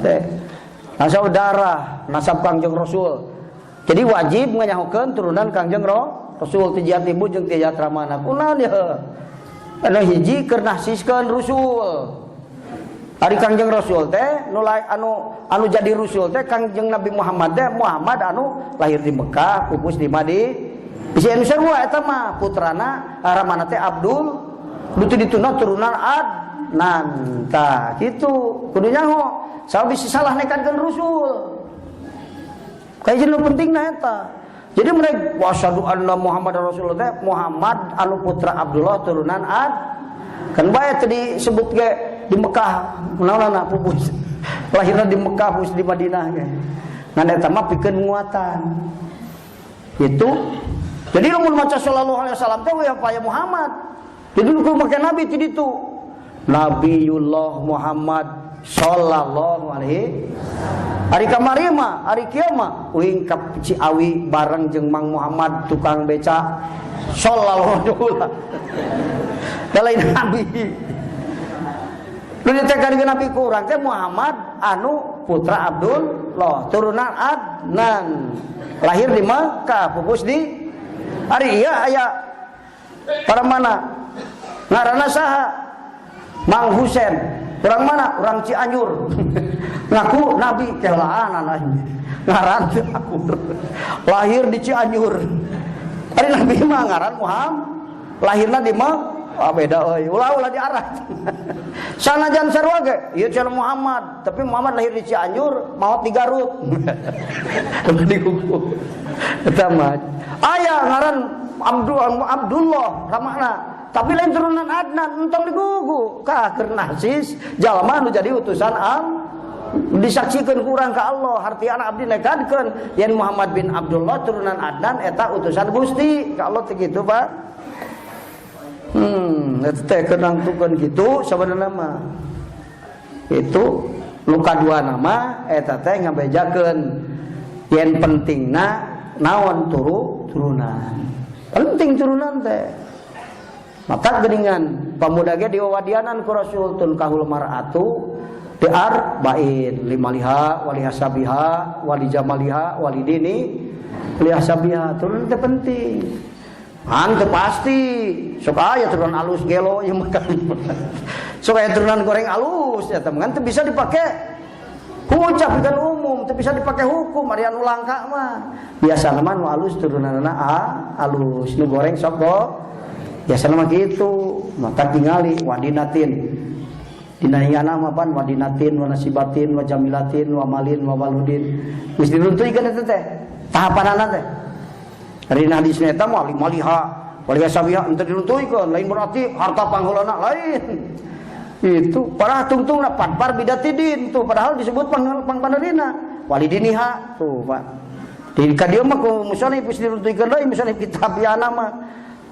darah nasab Kangjeng Rasul jadi wajib nganyahokeun turunan Kangjeng Rasul ti jihad ibu jeung ti jihad ramana kunaon ya anu hiji keur nahsiskeun Rasul ari Kangjeng Rasul teh anu jadi Rasul teh Kangjeng Nabi Muhammad teh Muhammad anu lahir di Mekah pupus di Madinah bisi anu sarua eta mah putrana ramana teh Abdul Lutu dituna turunan Adnan tah kitu kudu nyaho sabab bisi salah nekatkeun Rasul kajian nu pentingna eta jadi mereka wasyhadu anna Muhammadar Rasulullah teh Muhammad anu putra Abdullah turunan kan bae teh disebut ge di Mekah naonna pupus lahirna di Mekah pupus di Madinah ge ngan eta mah pikeun nguatan itu jadi lamun maca sallallahu alaihi wasallam teh we apa ya Muhammad jadi lu pakai nabi ti ditu Nabiullah Muhammad sallallahu alaihi hari kamari mah hari kieu mah uing ka Ciawi bareng jeung Mang Muhammad tukang beca sallallahu alaihi wasallam lain nabi lu ditekan nabi ku urang teh Muhammad anu putra Abdullah turunan Adnan lahir di Makkah pupus di hari ieu aya para mana ngaranna saha Mang Husein urang mana urang Cianjur ngaku nabi kelaanan aing ngaran teu akur lahir di Cianjur ari nabi mah ngaran Muhammad lahirna di Makkah beda euy ulah di arah sanajan sarua ge ieu cenah Muhammad tapi Muhammad lahir di Cianjur maot di Garut di hukum eta mah aya ngaran Abdullah ramana tapi lain turunan Adnan entong digugu ka keur nahsis jalma nu jadi utusan disaksikeun ku urang ka Allah hartiana abdi nekadkeun yen Muhammad bin Abdullah turunan Adnan eta utusan Gusti ka Allah teh kitu Pak eta teh keur nangtukeun kitu sabenerna mah itu nu kadua nama eta teh ngabejakeun yen pentingna naon turunan penting turunan teh Mata geningan pemuda ge diwadianan ku Rasul tun kahul mar'atu biar bain limaliha wali hasabiha wali jamaliha wali dini wali hasabiha turun teh penting. Teu pasti sok aya turunan alus gelo ieu mah. Sok aya turunan goreng alus ya teman teu bisa dipake hujah pikeun umum, teu bisa dipake hukum ari anu langka mah. Biasana mah nu alus turunanna alus, nu goreng sok biasana mah kitu. Mata tingali wadinatin. Dinayana mah pan wadinatin wa nasibatin wa jamilatin wa malin wa waludin. Geus diruntuykeun eta teh. Tahapanana teh. Ari hadis eta mah maliha wali sabiha henteu diruntuykeun, lain berarti harta pangheulana lain. Itu para tungtungna padpar bidatidin tuh padahal disebut pangpanerina walidiniha tuh Pak. Di ka dieu mah ku musannif geus diruntuykeun deui musannif kitab yana mah.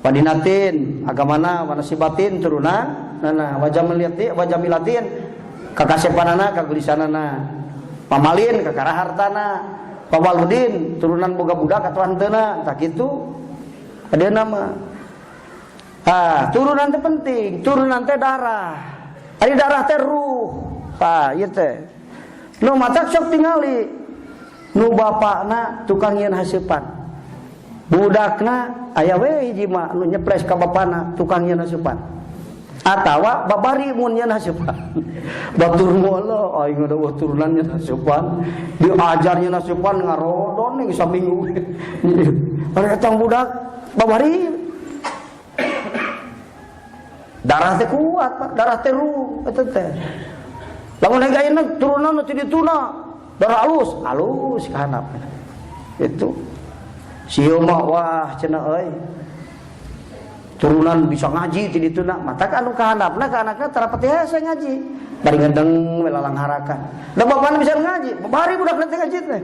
Wadinatin agamana wanasibatin turunan nana wajamilatin kakasepanana kagulisanana pamalin kakara hartana pawaludin turunan boga budak atau hanteuna tak kitu adeuna mah. Turunan teh penting, turunan teh darah. Ari darah teh ruh. Ieu teh. Nu matak sok tingali nu bapakna tukang nyieun haseupan. Budakna aya we hiji mah nu nyeples ka bapana tukang nyieun haseupan. Atawa babari mun nyieun haseupan. Batur moal aing ada turunan nyieun haseupan, diajar nyieun haseupan ngarodon geus saminggu. Ari eta budak babari darah teh kuat, Pak. Darah teh ruh eta teh. Lamun ayeuna turunan teh dituna, darah alus ka handap. Itu sieu mah wah cenah euy. Turunan bisa ngaji ti dituna, mata anu ka handapna ka anakna tarapati hese ngaji. Bari ngendeng we lalang harakan. Da bapana bisa ngaji, bari budakna teh ngaji teh.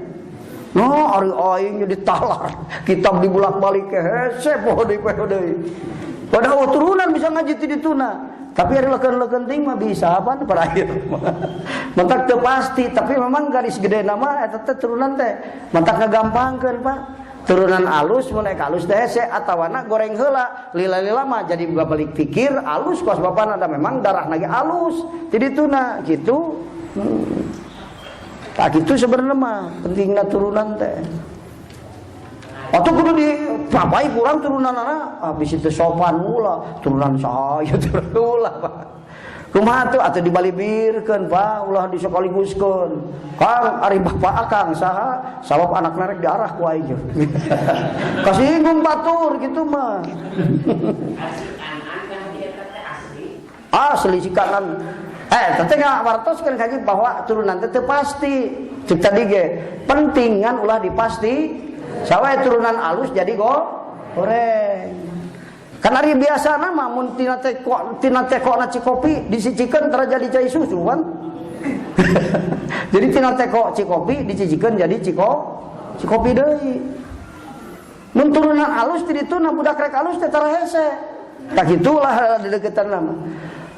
No, ari aing jadi talar. Kitab dibulak-balik ke hese poho deui. Padahal turunan bisa ngaji ti dituna, tapi ari leukeun-leukeun ting mah bisa apa para akhir. Mentak teu pasti, tapi memang garis gede nama eta teh turunan teh. Mentak ngagampangkeun, Pak. Turunan alus mun eka alus teh hese atawana goreng heula, lila-lila mah jadi balik pikir alus kos bapana da memang darah lagi alus ti dituna gitu. Tak gitu sebenarnya mah pentingna turunan teh. Atau kudu di papai kurang turunanana habis itu sopan mula turunan saya turunan ulah Pak. Kumaha tuh atuh dibalibirkeun Pak ulah disekaliguskeun. Kang ari bapak akang saha sabab anakna rek diarah ku aing. Kasinggung batur gitu mah. Asli sikanan teteh ngawartoskeun kaji bahwa turunan teh teu pasti. Cek tadi ge pentingan ulah dipasti. Sawae turunan alus jadi goreng. Kan ari biasana mah mun tina teko na cikopi disicikeun tara jadi cai susu kan. Jadi tina teko cikopi dicicikeun jadi cikopi deui. Mun turunan alus ti dituna budak rek alus teh tara hese. Tah kitulah di deukeutan mah.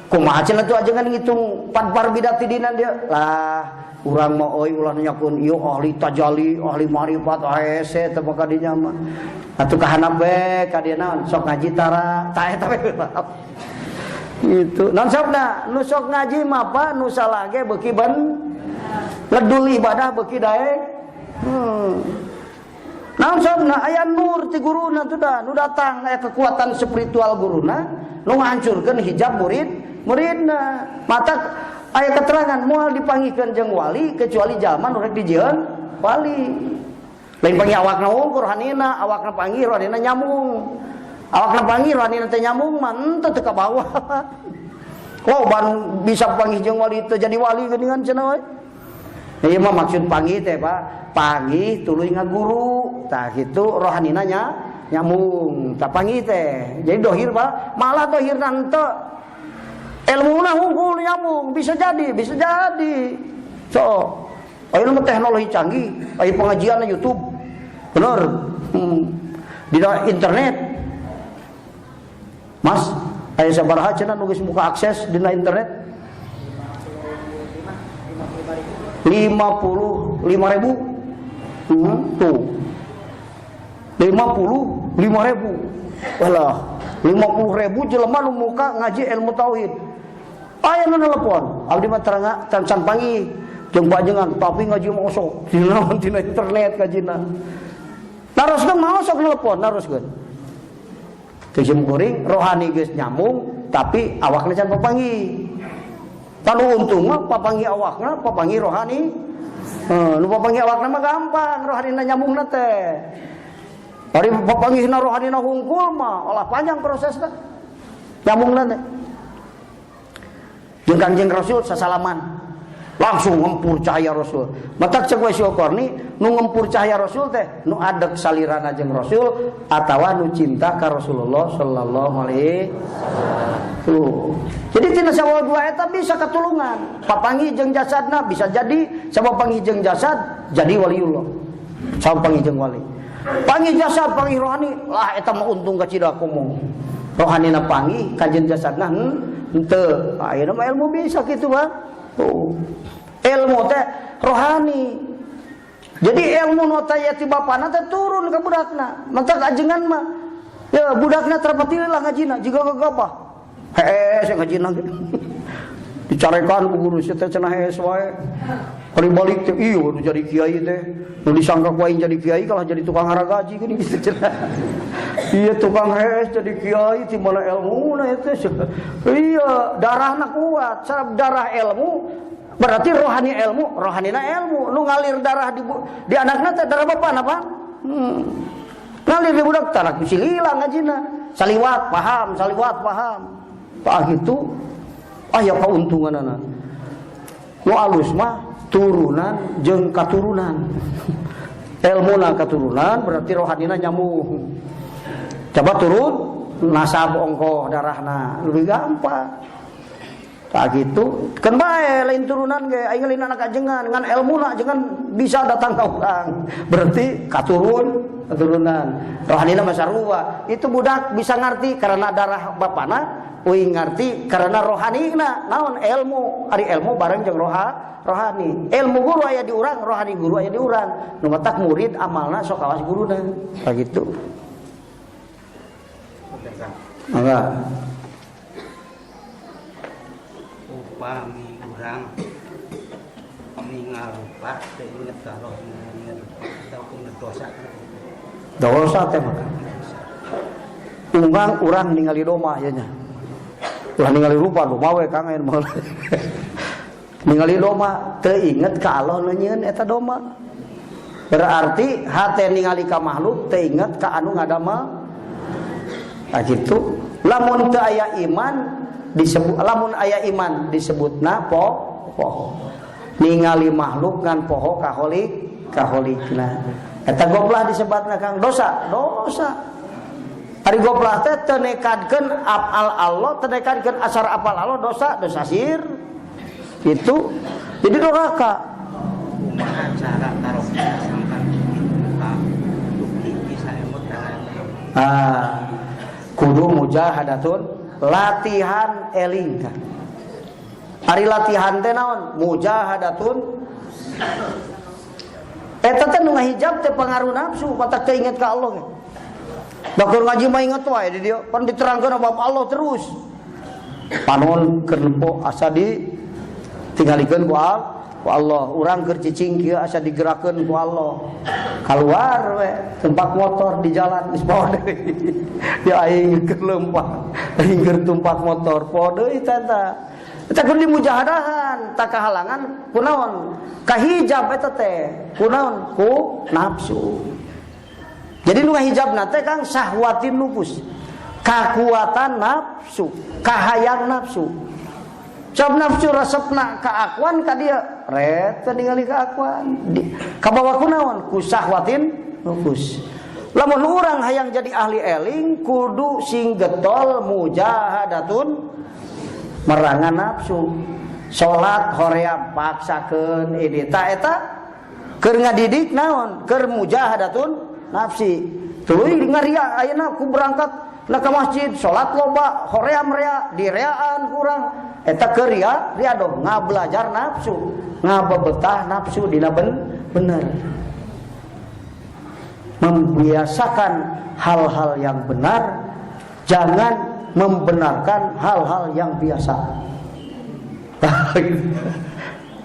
Kumaha cenah tuh ajengan ngitung padpar bidati dinan dia. Lah urang mah euy ulah nyakeun ieu ahli tajalli, ahli marifat hese teh maka dinya mah. Atuh ka handap we ka dieu naon sok ngaji tara, tah eta we. Gitu. Naon sabna? Nu sok ngaji mah apa nu salah ge beuki ben ledul ibadah beuki daek. Naon sabna aya nur ti guruna teh da nu datang aya kekuatan spiritual guruna nu ngahancurkeun hijab muridna. Mata aya keterangan moal dipanggihkeun jeung wali kecuali jalma nu rek dijieun wali. Lain panggih awakna unggul rohanina, awakna panggih rohanina nyambung. Awakna panggih rohanina teh nyambung mah henteu teu ka bawah. Kok ban bisa panggih jeung wali teu jadi wali geuningan cenah we. Ieu mah maksud panggih teh Pak, panggih tuluy ngaguru. Tah kitu rohanina nyambung. Tah panggih teh. Jadi dohir Pak, malah dohirna henteu. Ilmuna unggul nyambung, bisa jadi. So, ayeuna teknologi canggih, aya pengajian na YouTube. Bener. Di internet. Mas, aya sabaraha cenah nu geus buka akses dina internet? 55.000. Tuh. 55.000. Walah. 50.000 jelema nu muka ngaji ilmu tauhid. Aya nu nelpon, abdi mah can panggih jeung panjenengan tapi ngaji mah osok. Dina internet ngajina. Naroskeun mah osok nelpon, naroskeun. Teuing kuring rohani geus nyambung tapi awakna can papanggih. Kalau untung mah papanggih awakna, papanggih rohani. Nu papanggih awakna mah gampang, rohanina nyambungna teh. Ari papanggihna rohanina hungkul mah olah panjang prosesna. Nyambungna teh. Jeung Kangjeng Rasul sasalaman. Langsung ngempur cahaya Rasul. Matak ceuk we Syukurni nu ngempur cahaya Rasul teh nu adeg salirana jeung Rasul atawa nu cinta ka Rasulullah sallallahu alaihi wasallam. Jadi tina sawa dua eta bisa katulungan. Papanggih jeung jasadna bisa jadi sapapanggih jeung jasad jadi waliullah. Sapapanggih jeung wali. Panggih jasad, panggih rohani, lah eta mah untung ka cida kumung. Rohanina panggih, kajen jasadna henteu. Ayeuna mah ilmu bisa kitu mah. Tuh. Ilmu teh rohani. Jadi ilmu nu teh ti bapana teh turun ka budakna. Mantak ajengan mah ya budakna terpatilah ngajina jiga gagapah. Hees ngajina ge. Dicarekan ku guru teh cenah hees wae. Ari balik teh ieu jadi kiai teh. Nu disangka ku aing jadi kiai kalah jadi tukang haragaji geuning kitu cenah. Ieu tukang hees jadi kiai ti mana ilmuna teh. Iya, darahna kuat. Sabab darah ilmu berarti rohani ilmu, rohanina ilmu. Nu ngalir darah di anakna teh darah bapana, Pak. Ngalir di budak teh anak silila ngajina. Saliwat paham, saliwat paham. Tah gitu aya kauntunganna. Nu alus mah turunan jeung katurunan. Ilmuna katurunan berarti rohanina nyambung. Coba turun nasab ongkoh darahna lebih gampang. Tak gitu, kan bae lain turunan ge aing lain anak ajengan ngan ilmuna ajengan bisa datang ka urang. Berarti katurunan. Rohanina mah sarua. Itu budak bisa ngarti karena darah bapana, uing ngarti karena rohanina. Naon ilmu, ari ilmu bareng jeung rohani. Ilmu guru aya di urang, rohani guru aya di urang. Nu matak murid amalna sok kawas guruna. Ka gitu. Enggak. Upami urang ningal rupa teh inget kalau inget ataupun dosa. Dosa teh mah. Unggang urang ningali domah nya. Ulah ningali rupa domah we Kang ayeuna mah. Ningali domah teu inget ka Allah nu nyieun eta domah. Berarti hate ningali ka makhluk teu inget ka anu ngadamel. Nah gitu. Lamun teu aya iman disebut lamun aya iman disebutna poho. Ningali makhluk ngan poho kaholikna. Eta goplah disebutna Kang dosa. Ari goplah teh teu nekadkeun afal Allah, teu nekadkeun asar afal Allah dosa sir. Itu jadi durhaka. Kumaha cara tarokna sampan duki bisa emot kudu mujahadatun latihan eling kan. Ari latihan teh naon? Mujahadatun. Eta teh nu ngahijab teh pengaruh nafsu, matak teh inget ka Allah ge. Dokter ngaji mah inget wae di dieu, pan diterangkeun bab Allah terus. Panon keur lempo asa di tinggalikeun ku Allah, urang keur cicing kieu asa digerakeun ku Allah. Keluar we tempat motor di jalan geus poho deui. Ya aing keur lempah, aing keur tumpak motor poho deui tata. Eta keur dimujahadahan, tak kahalangan kunaon? Kahijab eta teh. Kunaon? Ku nafsu. Jadi nu ngahijabna teh Kang syahwatin nufus. Kakuatan nafsu, kahayang nafsu. Cob nafsu resepna ka akuan ka dieu ret ningali ka akuan ka bawah kunaon ku syahwatin nufus. Lamun urang hayang jadi ahli eling kudu sing getol mujahadatun merangan nafsu. Salat hoream paksakeun ieu eta keur ngadidik naon keur mujahadatun nafsi. Tuluy ngaria ayeuna ku berangkat ka masjid salat loba hoream rea direaan kurang eta keur ria doh ngabelajar nafsu, ngabebetah nafsu dina bener. Membiasakan hal-hal yang benar jangan membenarkan hal-hal yang biasa.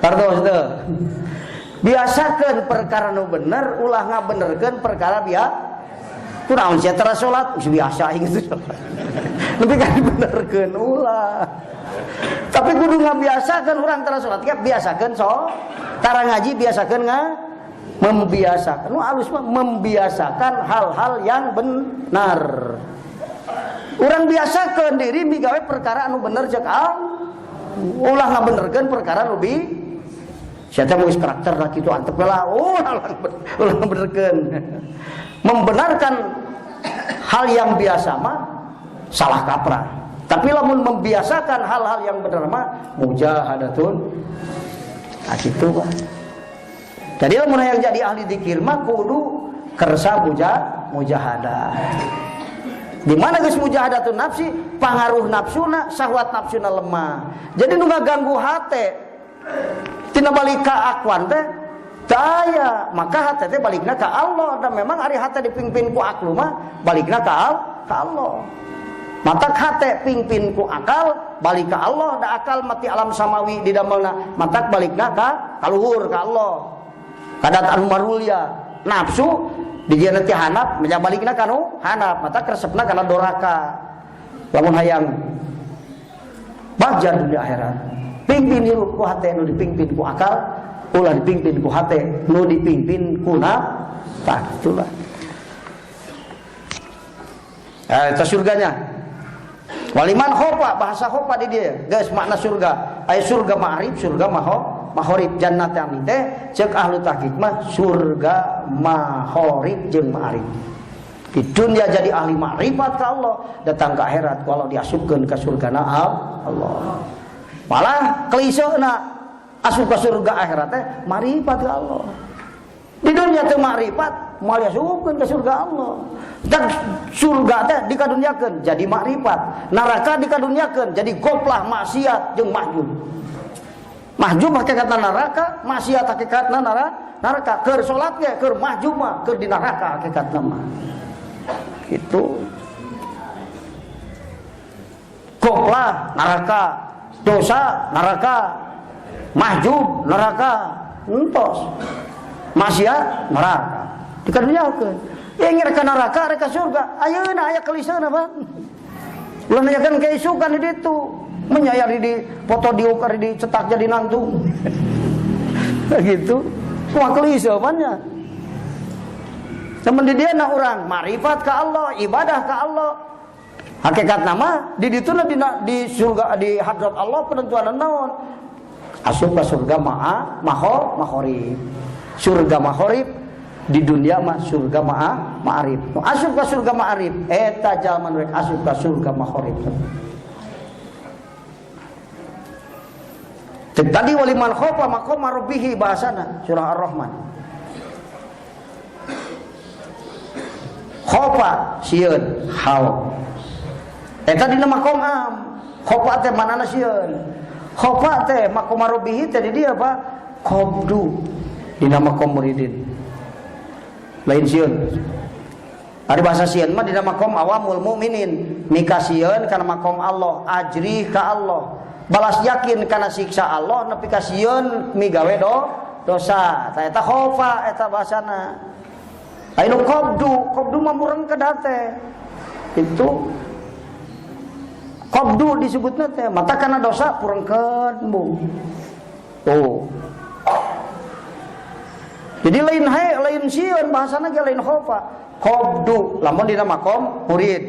Karena itu biasakan perkara nu bener, ulah ngabenerkeun perkara biasa. Kunaon sia tara salat biasa gitu. Lebih kan benerkeun ulah. Tapi kudu ngabiasakeun urang tara salat ge biasakeun tara ngaji biasakeun membiasakan. Nu alus mah membiasakan hal-hal yang benar. Urang biasakeun diri migawe perkara anu bener cek ulah ngabenerkeun perkara nu sia teh geus karakter lah kitu antep lah ulah ngabenerkeun. Membenarkan hal yang biasa mah salah kaprah. Tapi lamun membiasakan hal-hal yang benar mah mujahadatun. Nah gitu Pak. Jadi lamun yang jadi ahli dzikir mah kudu kersa mujahadah. Di mana geus mujahadatun nafsi, pangaruh nafsuna, syahwat nafsuna lemah. Jadi nu ngaganggu hate tina balik ka akwan teh daya, maka hati teh balikna ka Allah. Dan memang hari hati dipimpin ku aklu mah balikna ka Allah. Mata hati pimpin ku akal balik ka Allah. Da akal mati alam samawi di damelna mata balikna ka kaluhur ka Allah. Kadat anu marulya nafsu di dieu nanti hanap menja balikna ka nu hanap mata kresepna kana doraka. Lamun hayang baja dunia akhirat pimpin hirup ku hati nu dipimpin ku akal, ulah dipimpin ku hati nu dipimpin ku nafsu. Itulah itu surganya. Waliman khofa, bahasa khofa di dia guys makna surga aya surga ma'rif, surga mahorib. Jannat yang teh ceuk ahlu tahqiq mah surga mahorib jeung ma'rif. Di dunia jadi ahli ma'rifat ka Allah, datang ke akhirat kalau diasupkeun ka surgana Allah. Malah kliseuna asup ka surga akhirat teh ma'rifat ka Allah. Di dunia teh ma'rifat, moal diasupkeun ka surga Allah. Dan surga teh dikadunyakeun jadi ma'rifat, neraka dikadunyakeun jadi goplah maksiat jeung mahjub. Mahjub hakikatna neraka, maksiat hakikatna neraka. Keur salat ge keur mahjub mah keur di neraka hakikatna mah. Gitu. Goplah neraka, dosa neraka, mahjub neraka, entos. Maksiat neraka. Dikadunyakeun. Ingin reka neraka, reka surga. Ayeuna aya keliseuna, Pak. Ulah nanyakeun keisukan di ditu. Menyayar di foto diukar di cetak jadi nantu. Gitu. Kumaha kelise apanya? Temen di dia na urang marifat ka Allah, ibadah ka Allah. Hakikat nama di ditu di surga di hadrat Allah penentuan naon? Asup ka surga mahorib. Surga mahorib di dunia mah surga ma'arif. Asup ka surga ma'arif eta jalman rek asup ka surga mahorib. Tadi waliman khofa maqama rabbih bahasana surah Ar-Rahman. Khofa sieun hal. Eta dina maqam am. Khofa teh manana sieun. Khofa teh maqama rabbih teh di dia apa? Qabdu dina maqam muridin. Lain sieun. Ari bahasa sieun mah dina maqam awamul mukminin. Mikasieun kana maqam Allah, ajri ka Allah. Balas yakin kana siksa Allah nepi ka sieun migawe dosa. Eta khofa eta bahasana. Anu qabdu mah mureng kedah teh. Itu qabdu disebutna teh mata kana dosa purengkeun bu. Tuh. Jadi lain sieun bahasana ge lain khofa. Qabdu lamun dina maqam murid.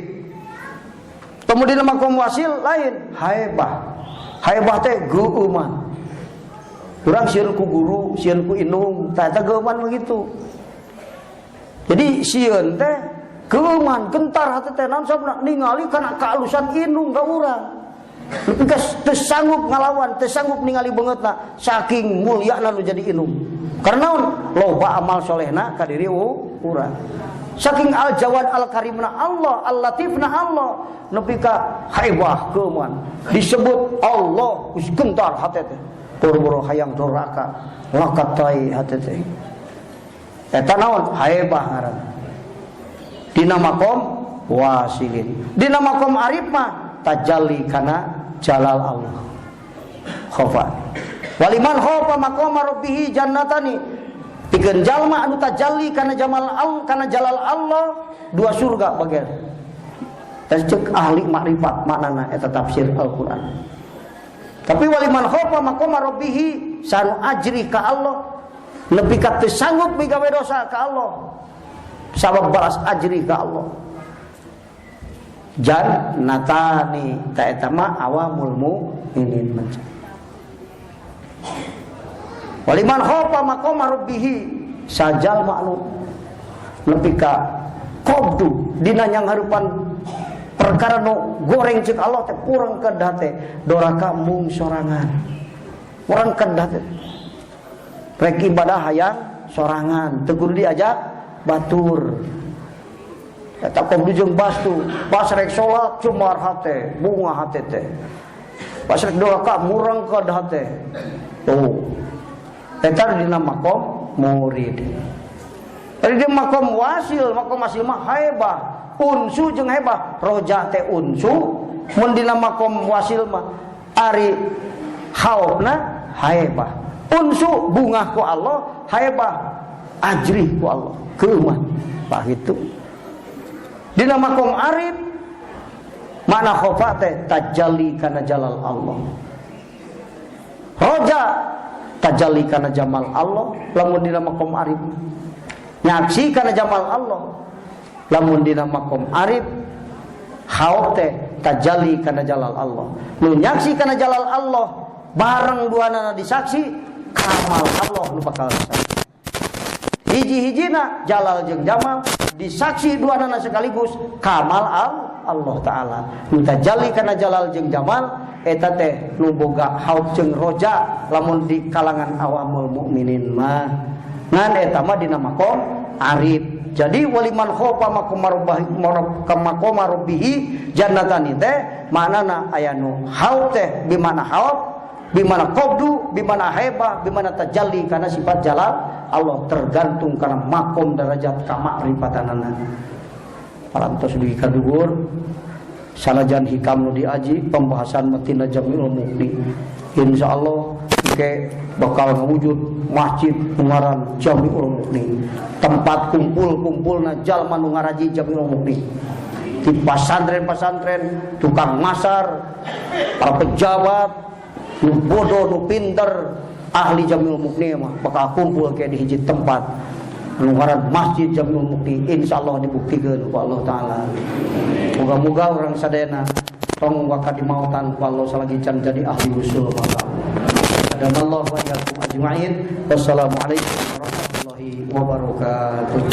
Kemudian dina maqam wasil lain haibah. Haibah teh geueuman. Urang sieun ku guru, sieun ku indung, tah eta geueuman begitu. Jadi sieun teh geueuman, gentar hati teh naon sabna ningali kana kaalusan indung ka urang. Nepi ka teu sanggup ngalawan, teu sanggup ningali beungeutna saking mulyana nu jadi indung. Karena naon? Loba amal solehna ka diri urang. Saking al-jawad al-karimna Allah, al-latifna Allah, nepi ka haibah keuman. Disebut Allah geus gentar hate teh. Boro-boro hayang doraka, lakatai hate teh. Eta naon? Haibah ngaranna. Dina maqam wasilin. Dina makom arif mah tajalli kana jalal Allah. Khofa. Waliman khofa maqama rabbih jannatani. Pikeun jalma anu tajalli kana jamal Allah kana jalal Allah dua surga bagian. Cek ahli makrifat maknana eta tafsir Al-Qur'an. Tapi waliman khofa maqama rabbih sanu ajri ka Allah lebih ka teu sanggup migawe dosa ka Allah. Sabab balas ajri ka Allah. Jannatani ta eta mah awamul mukminin manca. Waliman khofa maqama rabbih sajal ma'nu nepi ka qabdu dina yang harupan perkara nu goreng ceuk Allah teh kurang kedah teh doraka mung sorangan. Kurang kedah teh. Rek ibadah hayang sorangan, teu kudu diajak batur. Eta qabdu jeung bastu, pas rek salat cumar hate, bunga hate teh. Pas rek doraka murang kedah teh. Tuh. Eta dina makom murid. Tadi di makom wasil mah haibah, unsu jeung haibah. Roja teh unsu, mun dina makom wasil mah ari haubna haibah. Unsu bunga ku Allah, haibah ajri ku Allah. Keumah tah kitu. Dina makom arif mana khofa teh tajalli kana jalal Allah. Roja tajalli kana jamal Allah lamun dina makom arif. Nyaksi kana jamal Allah lamun dina makom arif. Haub teh tajalli kana jalal Allah. Nu nyaksi kana jalal Allah bareng duanana disaksi kamal Allah nu bakal saksi. Hiji-hijina jalal jeung jamal disaksi duanana sekaligus kamal Allah taala. Nu tajalli kana jalal jeung jamal eta teh nu boga haub jeung roja lamun di kalangan awamul mukminin mah ngan eta mah dina makom arif. Jadi waliman khofa maqama rabbih jannatani teh maknana aya nu haub teh bimana haub bimana qabdu bimana haibah bimana tajalli kana sifat jalal Allah tergantung kana makom derajat kamakrifatanana. Parantos dugi kaduhur salajan hikam nu diaji pembahasan matina Jamiul Mukni. Insyaallah ke bakal ngawujud masjid ngaran Jamiul Mukni, tempat kumpul-kumpulna jalma nu ngaraji Jamiul Mukni. Di pasantren-pasantren, tukang masar, para pejabat, nu bodoh, nu pinter, ahli Jamiul Mukni mah bakal kumpul ke di hiji tempat anu ngaran Masjid Jamiul Mukni. Insyaallah dibuktikan ku Allah taala. Moga-moga orang sadayana tong wakadi mautan ku Allah salagi can jadi ahli usul maka. Adanallahu wa iyyakum ajma'in. Wassalamualaikum warahmatullahi wabarakatuh.